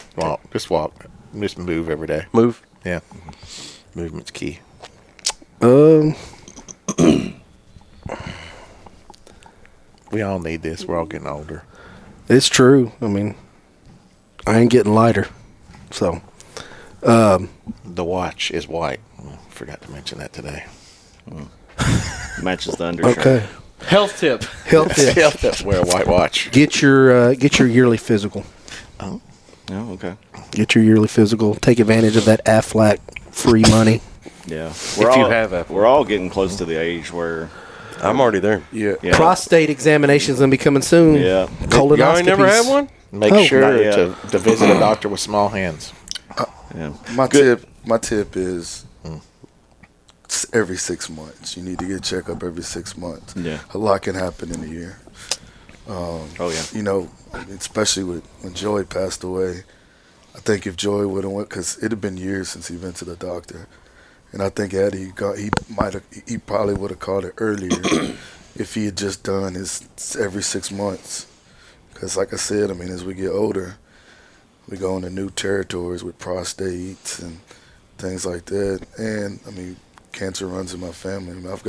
S10: Just walk. Just move every day.
S6: Move.
S10: Yeah. Movement's key. We all need this. We're all getting older.
S9: It's true. I mean, I ain't getting lighter. So,
S10: the watch is white. Forgot to mention that today.
S8: Matches the undershirt.
S9: okay.
S6: Health tip.
S9: Health tip.
S10: Health tip. Wear a white watch.
S9: Get your yearly physical.
S8: Oh, okay.
S9: Get your yearly physical. Take advantage of that Aflac free money.
S8: Yeah.
S6: We're
S8: all getting close to the age where
S6: I'm already there.
S10: Yeah.
S9: Prostate examinations gonna be coming soon.
S8: Yeah.
S9: Colonoscopies.
S6: Y'all ain't never had one?
S10: Make sure to visit a doctor with small hands.
S8: Yeah.
S7: My tip is every 6 months. You need to get a checkup every 6 months.
S8: Yeah.
S7: A lot can happen in a year. You know, especially when Joey passed away. I think if Joey would have went, because it had been years since he went to the doctor, and I think he probably would have caught it earlier if he had just done his every 6 months. Because like I said, I mean, as we get older, we go into new territories with prostates and things like that. And I mean, cancer runs in my family. I mean, I've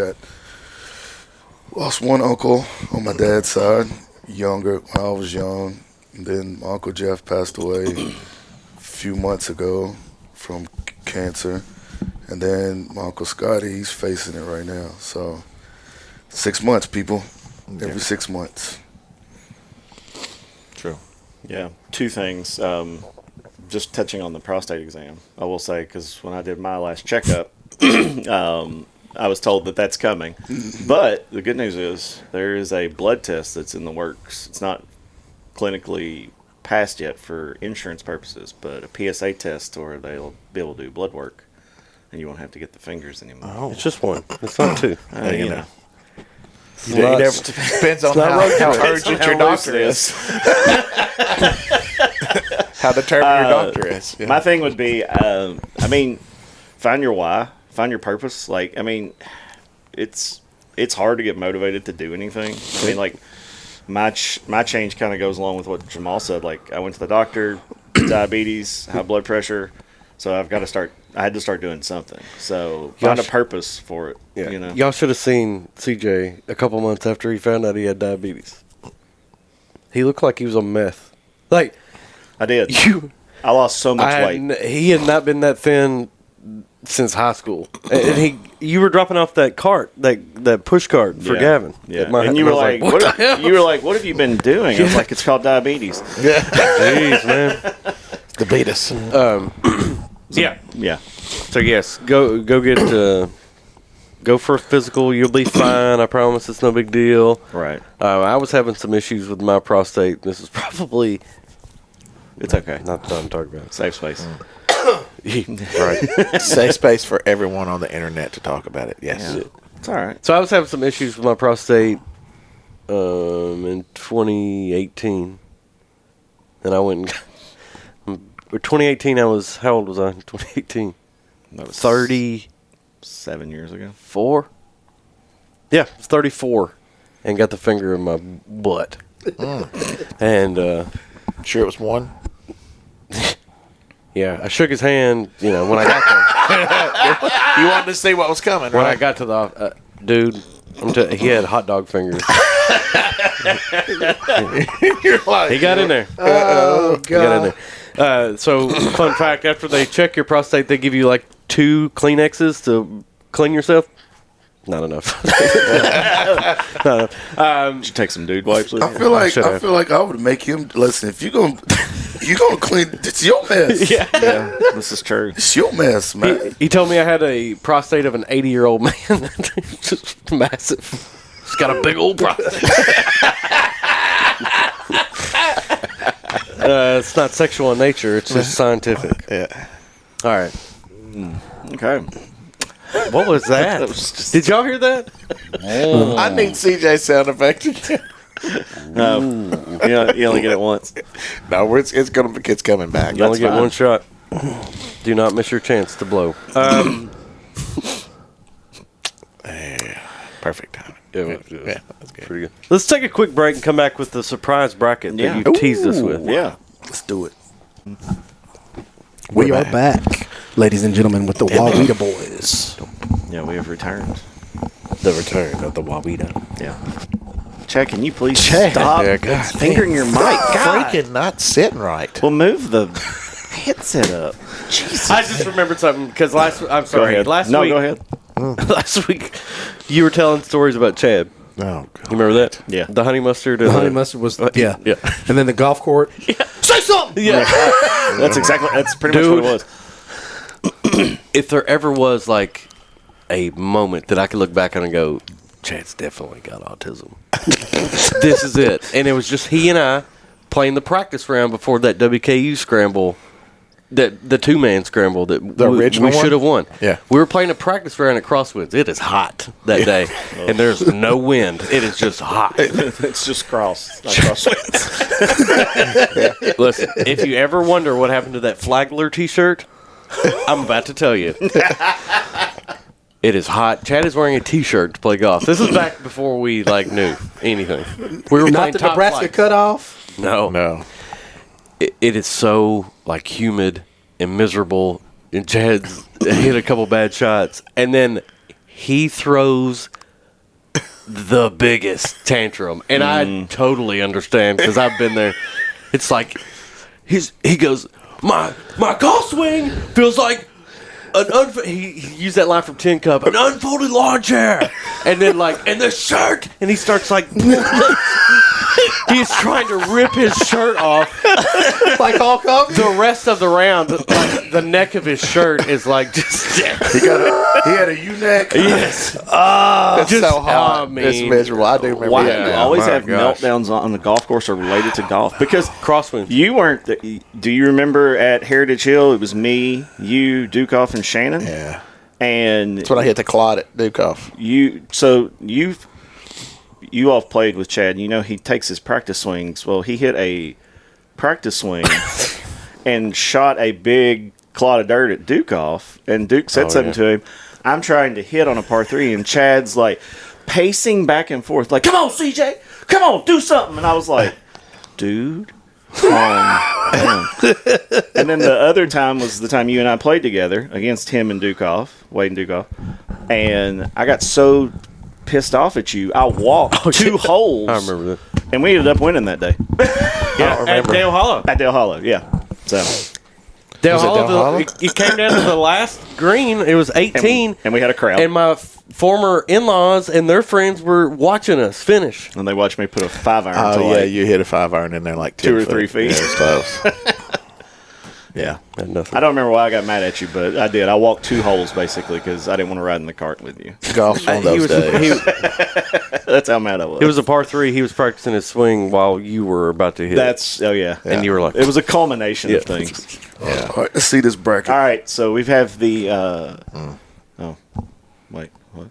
S7: lost one uncle on my dad's side, younger when I was young. And then my Uncle Jeff passed away a few months ago from cancer. And then my Uncle Scotty, he's facing it right now. So 6 months, people. Every 6 months.
S10: True.
S8: Yeah. Two things. Just touching on the prostate exam, I will say, because when I did my last checkup, I was told that that's coming. But the good news is there is a blood test that's in the works. It's not clinically passed yet for insurance purposes, but a PSA test where they'll be able to do blood work, and you won't have to get the fingers anymore.
S6: Oh. It's just one. It's not two.
S8: You know.
S10: Depends on how urgent your doctor is. How determined your doctor is. Yeah.
S8: My thing would be, I mean, find your why, find your purpose. Like, I mean, it's hard to get motivated to do anything. I mean, like, my change kind of goes along with what Jamal said. Like, I went to the doctor, diabetes, high blood pressure, so I had to start doing something. So find a purpose for it.
S6: Yeah.
S8: You know,
S6: y'all should have seen CJ a couple months after he found out he had diabetes. He looked like he was on meth. Like,
S8: I did. I lost so much weight.
S6: He had not been that thin since high school, and you were dropping off that cart, that push cart for Gavin.
S8: Yeah, and you were like, "What have you been doing?" I was like, "It's called diabetes."
S6: Yeah, jeez, man,
S10: diabetes.
S8: Yeah.
S6: So yes, go for a physical. You'll be fine. I promise. It's no big deal.
S8: Right.
S6: I was having some issues with my prostate. This is probably.
S8: It's okay.
S6: Not done talking about.
S8: Safe space.
S10: Right. Safe space for everyone on the internet to talk about it. Yes.
S8: Yeah. It's all right.
S6: So I was having some issues with my prostate in 2018. And I went and 2018 I was, how old was I in 2018?
S8: That was
S6: 37
S8: years ago.
S6: 4? Yeah, I was 34 and got the finger in my butt. And
S10: sure it was one?
S6: Yeah, I shook his hand, when I got there.
S10: You wanted to see what was coming,
S6: When
S10: right?
S6: I got to the dude, he had hot dog fingers.
S10: You're like,
S6: he got in there.
S10: Oh, God.
S6: He got in there. So, fun fact, after they check your prostate, they give you like 2 Kleenexes to clean yourself. Not enough. Not enough.
S8: Should take some dude wipes with
S7: I feel like I would make him listen. If you gonna clean, it's your mess.
S6: Yeah,
S8: this is true.
S7: It's your mess, man.
S6: He told me I had a prostate of an 80-year-old man. Just massive. He's got a big old prostate. It's not sexual in nature. It's just scientific.
S10: Yeah.
S6: All right.
S8: Okay.
S6: What was that? Did y'all hear that?
S10: I need CJ sound effect again.
S8: No, you only get it once.
S10: No, it's coming back.
S6: You only get one shot. Do not miss your chance to blow.
S10: Perfect timing.
S6: Yeah, that's good. Pretty good. Let's take a quick break and come back with the surprise bracket that you teased us with.
S8: Yeah.
S7: Let's do it.
S9: We are back, ladies and gentlemen, with the WAWETA boys.
S8: Yeah, we have returned.
S9: The return of the WAWETA.
S8: Yeah. Chad, can you please
S10: Chad.
S8: stop
S10: Yeah,
S8: fingering your mic? God.
S10: Freaking not sitting right.
S8: Well, move the headset up. Jesus.
S6: I just remembered something because I'm sorry.
S8: Go ahead.
S6: Last
S8: No,
S6: week,
S8: go ahead.
S6: Last week, you were telling stories about Chad.
S10: Oh, God.
S6: You remember that?
S8: Yeah.
S6: The honey mustard.
S9: The honey mustard was yeah. And then the golf court.
S6: Say something. Yeah.
S8: That's pretty much what it was.
S6: If there ever was like a moment that I could look back on and go, Chad's definitely got autism. This is it. And it was just he and I playing the practice round before that WKU scramble, that the 2-man scramble that we should have won.
S10: Yeah.
S6: We were playing a practice round at Crosswinds. It is hot that day, and there's no wind. It is just hot.
S8: It's just crosswinds.
S6: Listen, if you ever wonder what happened to that Flagler T-shirt, I'm about to tell you. It is hot. Chad is wearing a T-shirt to play golf. This is back before we knew anything. We were
S9: Not
S6: playing
S9: the
S6: top
S9: Nebraska
S6: flight.
S9: cutoff.
S6: No. It is so humid and miserable. And Chad's hit a couple bad shots, and then he throws the biggest tantrum, and I totally understand because I've been there. It's like he goes, my golf swing feels like he used that line from Tin Cup, an unfolded lawn chair, and then and the shirt, and he starts he's trying to rip his shirt off,
S9: like Hulk Hogan.
S6: The rest of the round, the neck of his shirt is just.
S7: He had a U-neck.
S6: Yes.
S10: It's so hot. It's miserable. I do remember
S8: Why
S10: that.
S8: you always have meltdowns on the golf course are related to golf? Because
S6: Crosswind.
S8: You weren't. Do you remember at Heritage Hill? It was me, you, Dukoff, and Shannon.
S10: Yeah.
S8: And
S10: that's when I hit the clod at Dukoff.
S8: You all played with Chad. You know he takes his practice swings. Well, he hit a practice swing and shot a big clod of dirt at Dukoff, and Duke said something to him. I'm trying to hit on a par 3, and Chad's pacing back and forth, come on, CJ, come on, do something. And I was like, dude, calm down. And then the other time was the time you and I played together against him and Dukoff, Wade and Dukoff, and I got so pissed off at you, I walked 2 holes.
S6: I remember that.
S8: And we ended up winning that day.
S6: Yeah, at Dale Hollow.
S8: At Dale Hollow, yeah. So
S6: Dale Hollow, it came down to the last green. It was 18.
S8: And we had a crowd.
S6: And my former in-laws and their friends were watching us finish.
S8: And they watched me put a 5-iron.
S10: Oh, yeah, you hit a 5-iron in there 10
S8: 2 or
S10: foot.
S8: 3 feet.
S10: Yeah, it was close.
S8: Yeah.
S6: I
S8: don't remember why I got mad at you, but I did. I walked 2 holes, basically, because I didn't want to ride in the cart with you.
S10: Golf's one of those days.
S8: That's how mad I was.
S6: It was a par 3. He was practicing his swing while you were about to hit. And you were like...
S8: It was a culmination of things.
S7: Yeah. All right, let's see this bracket.
S8: All right, so we have the... Oh, wait, what?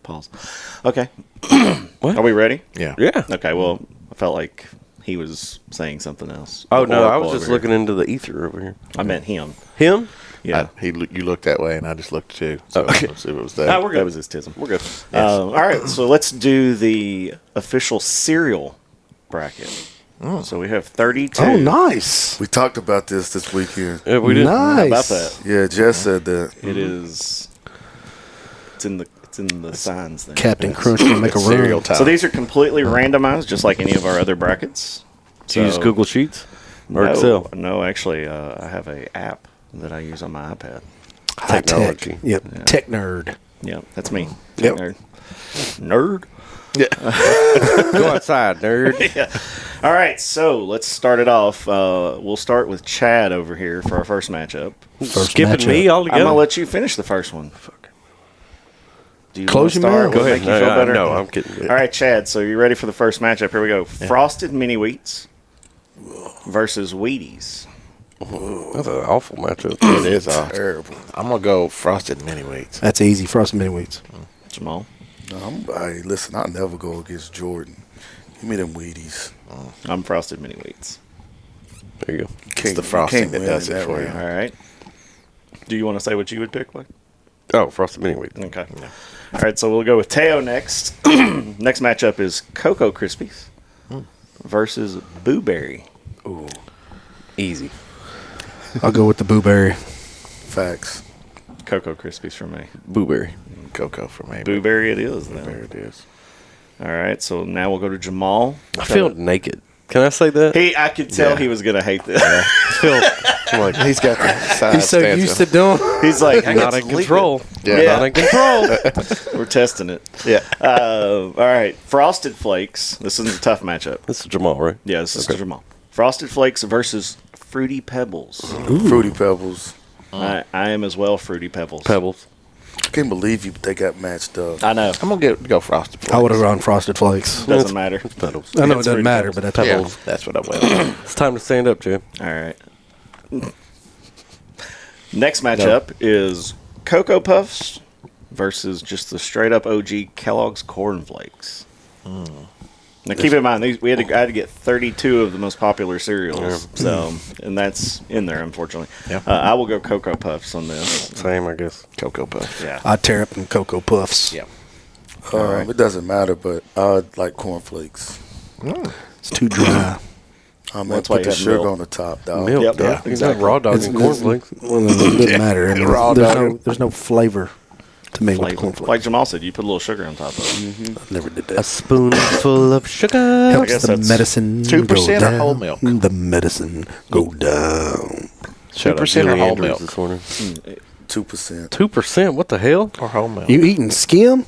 S8: Pause. Okay.
S6: What?
S8: Are we ready?
S10: Yeah.
S6: Yeah.
S8: Okay, well, I felt like he was saying something else.
S6: Oh, no, I was just looking into the ether over here.
S8: I meant him.
S6: Him?
S8: Yeah.
S10: You looked that way, and I just looked too. So let's see what was that.
S8: Ah, we're good. That was his tism. We're good. All right, so let's do the official cereal bracket. So we have 32.
S9: Oh, nice.
S7: We talked about this weekend.
S6: Yeah, we did.
S9: Nice.
S8: How about that?
S7: Yeah, Jess said that.
S8: It is. It's in the signs there.
S9: Captain Crunch will make a
S10: cereal
S9: run.
S10: time.
S8: So these are completely randomized, just like any of our other brackets.
S6: Do you use Google Sheets or
S8: no,
S6: Excel?
S8: No, actually, I have a app that I use on my iPad.
S9: High
S6: Technology.
S9: tech. Yep.
S8: Yeah.
S9: Tech nerd.
S8: Yep, that's me.
S9: Yep.
S8: Nerd.
S10: Yeah.
S6: Go outside, nerd.
S8: Yeah. All right, so let's start it off. We'll start with Chad over here for our first matchup.
S6: Skipping me altogether.
S8: I'm going to let you finish the first one. Do you
S9: Close your mouth.
S8: Go ahead. Make you feel better?
S6: No, I'm kidding.
S8: All right, Chad, so you ready for the first matchup? Here we go.
S10: Yeah.
S8: Frosted Mini Wheats versus Wheaties.
S6: That's an awful matchup.
S10: It is terrible. I'm gonna go Frosted Mini Wheats.
S9: That's easy. Frosted Mini Wheats.
S8: Jamal.
S7: Listen, I'll never go against Jordan. Give me them Wheaties.
S8: I'm Frosted Mini Wheats.
S6: There you go.
S10: It's the frosting that does it for you.
S8: All right. Do you want to say what you would pick, Blake?
S6: Oh, Frosted Mini Wheats.
S8: Okay. All right, so we'll go with Teo next. Next matchup is Cocoa Krispies versus Boo Berry.
S6: Ooh, easy.
S9: I'll go with the Boo Berry.
S7: Facts.
S8: Cocoa Krispies for me.
S6: Boo Berry.
S10: Cocoa for me.
S8: Boo Berry it is. Then.
S10: Boo Berry it is.
S8: All right, so now we'll go to Jamal.
S6: I feel naked. Can I say that?
S8: I could tell he was gonna hate this.
S10: He's got the side
S9: He's so
S10: stance
S9: used
S10: up.
S9: to doing.
S8: He's like,
S6: not in control.
S10: Yeah.
S6: Not in control.
S8: We're testing it.
S10: Yeah.
S8: All right, Frosted Flakes. This is a tough matchup.
S6: This is Jamal, right?
S8: Yeah, this is Jamal. Frosted Flakes versus Fruity Pebbles.
S7: Fruity Pebbles.
S8: I am as well. Fruity Pebbles.
S6: Pebbles.
S7: I can't believe they got matched up.
S8: I know.
S10: I'm gonna go Frosted Flakes.
S9: I would have gone Frosted Flakes.
S8: Doesn't matter.
S6: It's Pebbles.
S9: I know it
S8: It's
S9: doesn't
S8: Fruity
S9: matter,
S8: Pebbles.
S9: but that's
S10: Pebbles. Yeah, that's what I went.
S6: It's time to stand up, Jim.
S8: All right. Next matchup is Cocoa Puffs versus just the straight up OG Kellogg's Corn Flakes. Now keep in mind, I had to get 32 of the most popular cereals, and that's in there, unfortunately.
S10: Yeah.
S8: I will go Cocoa Puffs on this.
S6: Same, I guess.
S10: Cocoa Puffs.
S8: Yeah.
S9: I'd tear up them Cocoa Puffs.
S10: Yeah.
S7: It doesn't matter, but I like cornflakes.
S9: It's too dry.
S7: I'm
S8: That's
S7: gonna
S8: why
S7: put
S8: you
S7: the
S8: have
S7: sugar
S8: milk.
S7: on the top, dog.
S6: Milk,
S8: Yep.
S6: dog.
S10: Yeah,
S6: You got raw dog and cornflakes.
S9: Well, it doesn't matter. I mean,
S10: Raw dog.
S9: there's no flavor to me with
S8: Like,
S9: cornflakes.
S8: Jamal said, you put a little sugar on top of it.
S9: I never did
S6: A
S9: that.
S6: spoonful of sugar.
S9: Helps
S8: guess
S9: the
S8: that's
S9: medicine
S10: 2%
S9: go
S10: or
S9: down.
S10: whole milk?
S9: The medicine go down.
S6: Shout out
S10: 2% or
S6: Julie
S10: whole
S6: Andrews
S10: milk?
S6: this morning.
S7: 2%.
S6: 2%? What the hell?
S10: Or whole milk.
S9: You eating skim?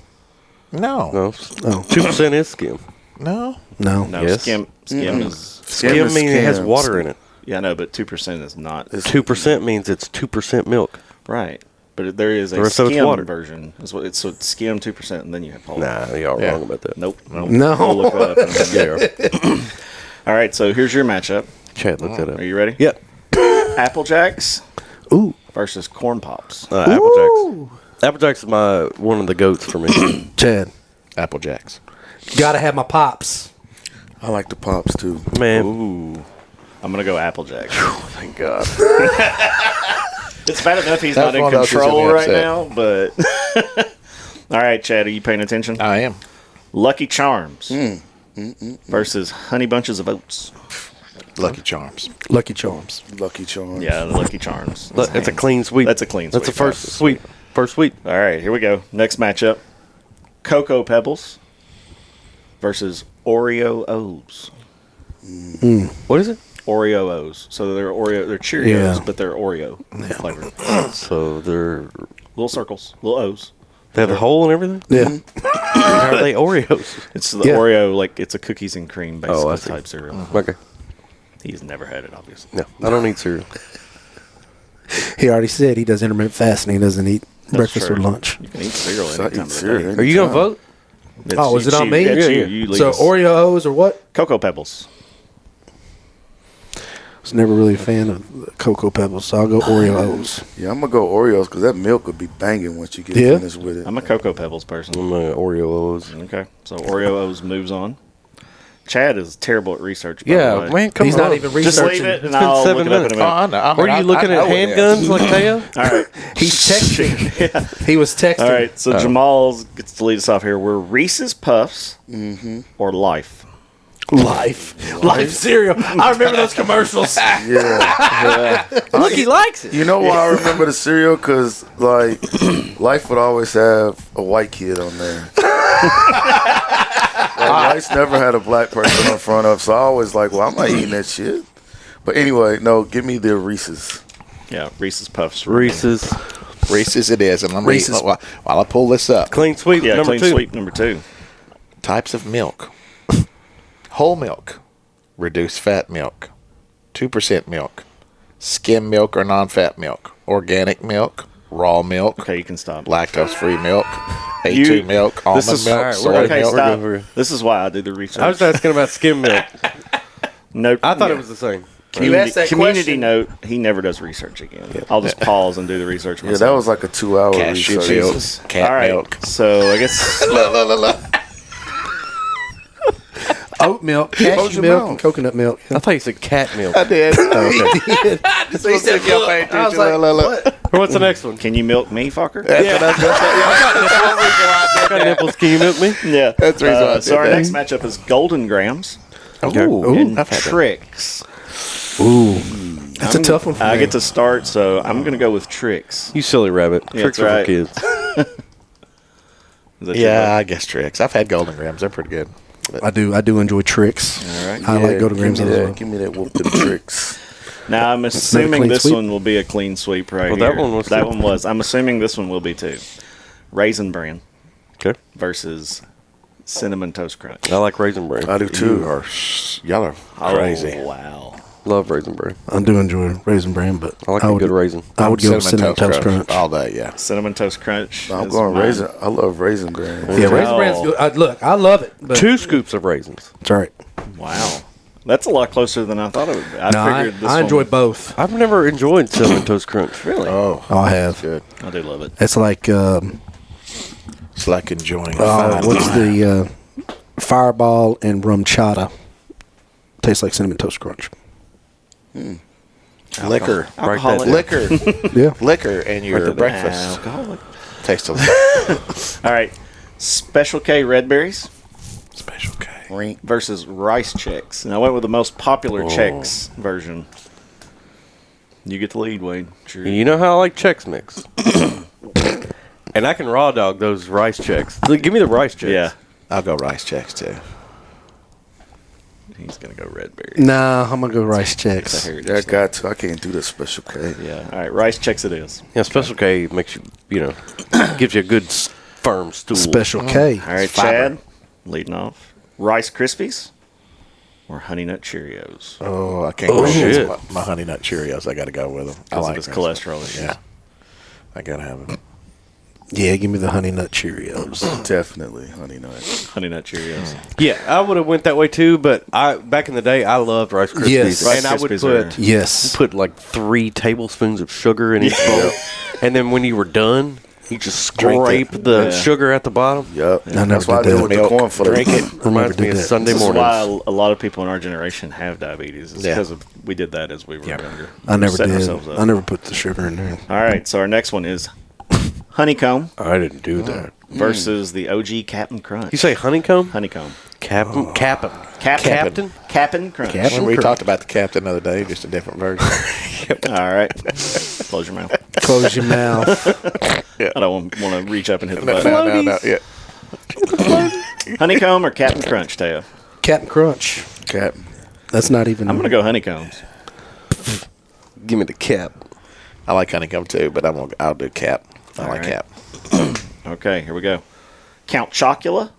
S10: No.
S6: No.
S9: Oh.
S6: 2% is skim.
S10: No.
S9: No.
S8: No,
S6: Yes.
S8: skim is...
S6: Skim
S7: is
S6: means it has
S7: skim.
S6: water in it.
S8: Yeah, no, but 2% is not.
S6: 2% means it's 2% milk.
S8: Right. But there is a
S6: So it's
S8: skim
S6: water.
S8: version. So it's skim 2%, and then you have whole.
S6: Nah, y'all
S10: Yeah.
S6: wrong about that.
S8: Nope.
S9: No.
S8: We'll look that up.
S6: Yeah.
S8: All right, so here's your matchup.
S6: Chad, look that up.
S8: Are you ready?
S6: Yep.
S8: Apple Jacks
S9: Ooh.
S8: versus Corn Pops.
S6: Apple Jacks. Apple Jacks is one of the goats for me.
S9: Chad.
S10: Apple Jacks.
S9: Gotta have my pops.
S7: I like the pops too.
S6: Man.
S8: Ooh. I'm going to go Apple Jacks.
S6: Thank God.
S8: It's bad enough he's
S10: That's
S8: not in
S10: one of those that's
S8: control
S10: gonna be
S8: right
S10: upset.
S8: now, but... All right, Chad, are you paying attention?
S10: I am.
S8: Lucky Charms versus Honey Bunches of Oats.
S10: Lucky Charms.
S9: Lucky Charms.
S7: Lucky Charms.
S8: Yeah, the Lucky Charms.
S6: Look, it's a clean sweep.
S8: That's a clean
S6: That's
S8: sweep.
S6: the first sweep. First sweep.
S8: All right, here we go. Next matchup. Cocoa Pebbles versus Oreo O's.
S6: What is it?
S8: Oreo O's. So they're Cheerios,
S9: Yeah.
S8: but they're Oreo flavored.
S6: So they're
S8: Little circles, little O's.
S6: they have a hole and everything.
S9: Yeah.
S6: How are they Oreos?
S8: It's the
S9: Yeah.
S8: Oreo, like it's a cookies and cream basically
S6: I see.
S8: type cereal.
S6: Okay.
S8: He's never had it, obviously.
S6: No, I don't eat cereal.
S9: He already said he does intermittent fasting. He doesn't eat breakfast
S8: true.
S9: or lunch.
S8: You can eat cereal
S7: So I
S8: anytime
S7: eat
S8: of the
S7: cereal.
S8: day.
S6: Are you gonna vote?
S8: It's-
S9: Oh, is it
S8: it's
S9: on
S8: you.
S9: me?
S8: It's
S9: Yeah,
S8: you.
S9: yeah.
S8: You lead
S9: So
S8: us.
S9: Oreos or what?
S8: Cocoa Pebbles.
S9: Was never really a fan of Cocoa Pebbles, so I'll go Oreos.
S7: Yeah, I'm gonna go Oreos because that milk would be banging once you get
S9: Yeah.
S7: finished with it.
S8: I'm a Cocoa Pebbles person.
S6: I'm an Oreo O's.
S8: Okay, so Oreo O's moves on. Chad is terrible at research. By
S6: Yeah,
S8: the way.
S6: man, come
S9: He's
S6: on.
S9: not even
S8: Just
S9: researching.
S8: leave it, and
S6: It's been
S8: I'll
S6: 7
S8: look it up in a
S6: minutes.
S8: minute.
S10: I know. I mean,
S6: Or are you looking
S10: I
S6: at
S10: know it is.
S6: handguns like Teo?
S8: All right,
S9: He's texting. He was texting.
S8: all right. So Jamal gets to lead us off here. We're Reese's Puffs or Life.
S9: Life cereal. I remember those commercials.
S7: Yeah.
S6: Look, he likes it.
S7: You know why I remember the cereal? Because, like, Life would always have a white kid on there. Life never had a black person in front of, so I always like, well, I'm not eating that shit. But anyway, no, give me the Reese's.
S8: Yeah, Reese's Puffs.
S6: Reese's.
S10: Reese's it is. And I'm
S9: Reese's.
S10: reading while I pull this up.
S6: Clean sweep
S8: Yeah,
S6: number
S8: clean
S6: 2.
S8: sweep number 2.
S10: Types of milk. Whole milk. Reduced fat milk. 2% milk. Skim milk or non-fat milk. Organic milk. Raw milk.
S8: Okay, you can stop.
S10: Lactose-free milk. A2 milk. Almond
S8: This is
S10: milk.
S6: all right,
S10: soy
S6: we're
S8: Okay,
S10: milk.
S8: stop.
S6: We're good.
S8: This is why I do the research.
S6: I was asking about skim milk.
S8: No,
S6: I thought
S8: yeah.
S6: it was the same.
S9: You asked that
S8: Community
S9: question.
S8: note: he never does research again. I'll just pause and do the research.
S7: Yeah,
S8: Myself.
S7: that was like a 2-hour
S10: Cashew
S7: research.
S10: milk.
S8: Jesus.
S10: Cat
S8: All right,
S10: milk.
S8: so I guess
S9: Oat milk,
S7: Close
S9: cashew
S7: your
S9: milk,
S7: mouth.
S9: and coconut milk.
S6: I thought you said cat milk.
S10: I did.
S9: He did.
S10: So you said, y'all pay attention.
S9: I was like,
S10: Look.
S6: What's the next one?
S8: Can you milk me, fucker?
S6: I got nipples. Can you milk me?
S8: Yeah.
S10: That's the reason why I
S8: So our
S10: did that.
S8: next matchup is Golden Grams
S10: Ooh,
S8: and
S10: I've had that.
S8: Tricks.
S9: Ooh, that's a tough one for
S8: I
S9: me.
S8: get to start, so I'm going to go with Tricks.
S6: You silly rabbit.
S8: Yeah,
S6: Tricks
S8: that's
S6: are
S8: right.
S6: for kids.
S8: Is that your
S10: Yeah,
S8: vote?
S10: I guess Tricks. I've had Golden Grams. They're pretty good. But
S9: I do enjoy Tricks.
S8: All right.
S9: I like Golden Grams
S7: give
S9: as
S7: me
S9: well.
S7: that. Give me that whoop them Tricks.
S8: Now, I'm assuming
S9: clean
S8: this
S9: sweep?
S8: one will be a clean sweep right
S6: Well,
S8: here.
S6: that one was
S8: That
S6: too.
S8: one was. I'm assuming this one will be too. Raisin Bran
S6: Okay.
S8: versus Cinnamon Toast Crunch.
S6: I like Raisin Bran.
S7: I do too.
S10: Y'all are crazy.
S8: Oh, wow.
S6: Love Raisin Bran.
S9: I do enjoy Raisin Bran, but
S6: I like a good raisin.
S9: I would go with Cinnamon Toast Crunch.
S10: all day. Yeah.
S8: Cinnamon Toast Crunch.
S7: I'm
S8: is
S7: going
S8: mine.
S7: raisin. I love Raisin Bran.
S9: Yeah, Raisin Bran's good. Look, I love it. But
S6: 2 scoops of raisins.
S9: That's right.
S8: Wow. That's a lot closer than I thought it would be.
S9: I enjoy both.
S6: I've never enjoyed Cinnamon Toast Crunch.
S8: Really?
S10: Oh,
S9: I have.
S10: good.
S8: I do love it.
S9: It's like
S10: It's like enjoying.
S9: what's the Fireball and rum chata? Tastes like Cinnamon Toast Crunch.
S10: Liquor,
S8: Alcoholic.
S10: liquor,
S9: Yeah.
S10: liquor, and your breakfast
S8: Alcoholic.
S10: tastes a
S8: All right. Special K Red Berries
S10: Special K.
S8: versus Rice Chex. And I went with the most popular Chex version. You get the lead, Wade. Sure.
S6: You know how I like Chex Mix. And I can raw dog those rice checks. Give me the rice checks.
S8: Yeah.
S10: I'll go Rice Checks too.
S8: He's going to go Red Berries.
S9: Nah, I'm gonna go Rice Chex.
S7: I got to. I can't do the Special K.
S8: Yeah. All right. Rice Chex it is.
S6: Yeah, Special K makes you, gives you a good firm stool.
S9: Special K.
S8: All right, Chad, leading off. Rice Krispies or Honey Nut Cheerios?
S10: Oh, I can't go with my Honey Nut Cheerios. I got to go with them. I
S8: Because
S10: like
S8: of his
S10: those.
S8: cholesterol issues.
S10: Yeah, I gotta have them.
S9: Yeah, give me the Honey Nut Cheerios.
S7: Definitely Honey Nut.
S8: Honey Nut Cheerios.
S6: Yeah, I would have went that way too, but back in the day I loved Rice Krispies.
S9: Yes.
S6: And I would
S8: Rice
S6: put like 3 tablespoons of sugar in each bowl. And then when you were done, you just scrape the sugar at the bottom.
S7: Yep.
S9: I never
S7: That's why I
S9: did
S7: did
S9: that.
S7: it with the cornflakes.
S10: Drink it.
S6: Reminds me of
S9: that.
S6: Sunday
S8: This is
S6: mornings.
S8: why a lot of people in our generation have diabetes. It's
S10: Yeah.
S8: because we did that as we were younger.
S9: I never
S8: Setting
S9: did.
S8: ourselves up.
S9: I never put the sugar in there.
S8: All right, so our next one is Honeycomb
S6: I didn't do that.
S8: versus the OG Cap'n Crunch.
S6: You say honeycomb?
S8: Honeycomb.
S6: Captain?
S8: Cap'n Crunch.
S10: When we talked about the Captain the other day, just a different version.
S8: All right. Close your mouth.
S9: Close your mouth.
S8: I don't want to reach up and hit the
S10: No,
S8: button.
S10: no, yeah.
S8: Honeycomb or Cap'n Crunch, Teo?
S9: Captain Crunch.
S7: Captain.
S9: That's not even.
S8: I'm going to go Honeycombs.
S6: Give me the cap.
S10: I like Honeycomb too, but I'll do Cap. I like
S8: right.
S10: Cap.
S8: Okay, here we go. Count Chocula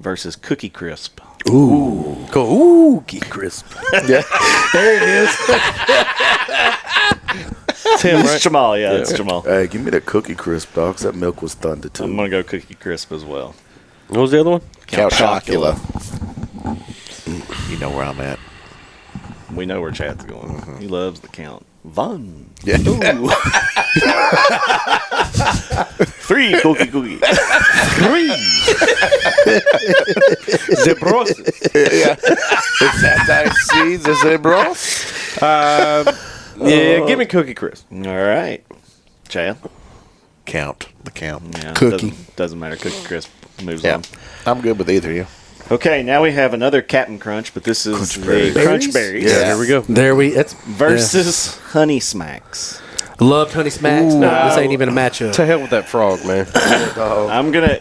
S8: versus Cookie Crisp.
S6: Ooh. Cookie crisp.
S10: Yeah.
S9: There it is.
S6: It's him,
S8: It's
S6: right?
S8: Jamal, yeah, it's Jamal.
S7: Hey, give me the Cookie Crisp, dog. 'Cause that milk was thunder too.
S8: I'm going to go Cookie Crisp as well.
S6: What was the other one?
S10: Count Chocula. You know where I'm at.
S8: We know where Chad's going. He loves the Count. Von.
S10: Yeah.
S8: 3 cookie. 3.
S6: Zebrorse.
S10: Yeah. Is that I see the Zebrorse?
S6: Yeah, give me Cookie Crisp.
S8: All right. Chad?
S10: Count. The Count.
S8: Yeah,
S9: Cookie.
S8: Doesn't matter. Cookie Crisp moves
S10: Yeah.
S8: on.
S10: I'm good with either of you.
S8: Okay, now we have another Cap'n Crunch, but this is the Crunch Berries
S6: Yeah, there we go.
S9: There we. It's
S8: versus Honey Smacks.
S9: loved Honey Smacks. No, this ain't even a matchup.
S6: To hell with that frog, man.
S8: I'm gonna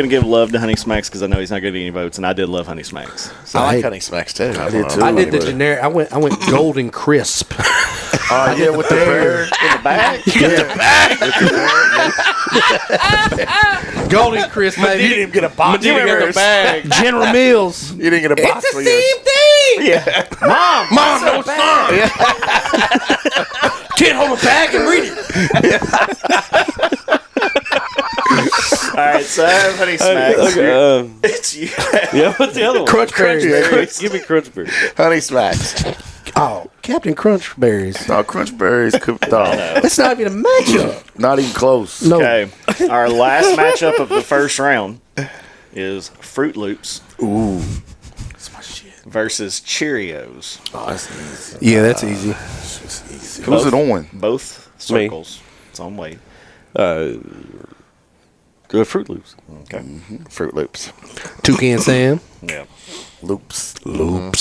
S8: give love to Honey Smacks because I know he's not gonna get any votes, and I did love Honey Smacks. So.
S10: I like Honey Smacks too.
S7: I did too.
S9: I did the generic. I went Golden Crisp.
S7: Yeah, with the bear.
S8: In the bag.
S9: Golden Crisp,
S10: You
S9: baby.
S10: didn't even get a box.
S6: You remember the bag.
S9: General Mills.
S10: You didn't get a box.
S9: It's the same thing.
S10: Yeah.
S9: Mom, no, it's not. Can't hold a bag and read it.
S8: All right, so I have Honey Smacks.
S6: Okay,
S8: It's you.
S6: yeah, what's the other one?
S9: Crunch berries.
S6: Give me Crunch Berries.
S10: Honey Smacks.
S9: Oh, Captain Crunch Berries.
S7: No, Crunch Berries. No,
S9: That's not even a matchup.
S7: not even close.
S9: No.
S8: Okay, our last matchup of the first round is Fruit Loops.
S7: Ooh. That's my shit.
S8: Versus Cheerios.
S7: Oh, that's easy.
S9: Yeah, that's easy.
S7: Easy. Who's it on?
S8: Both circles. It's on Wade.
S6: Fruit Loops.
S8: Okay.
S10: Mm-hmm. Fruit Loops.
S9: Toucan Sam.
S8: Yeah.
S7: Loops.
S8: All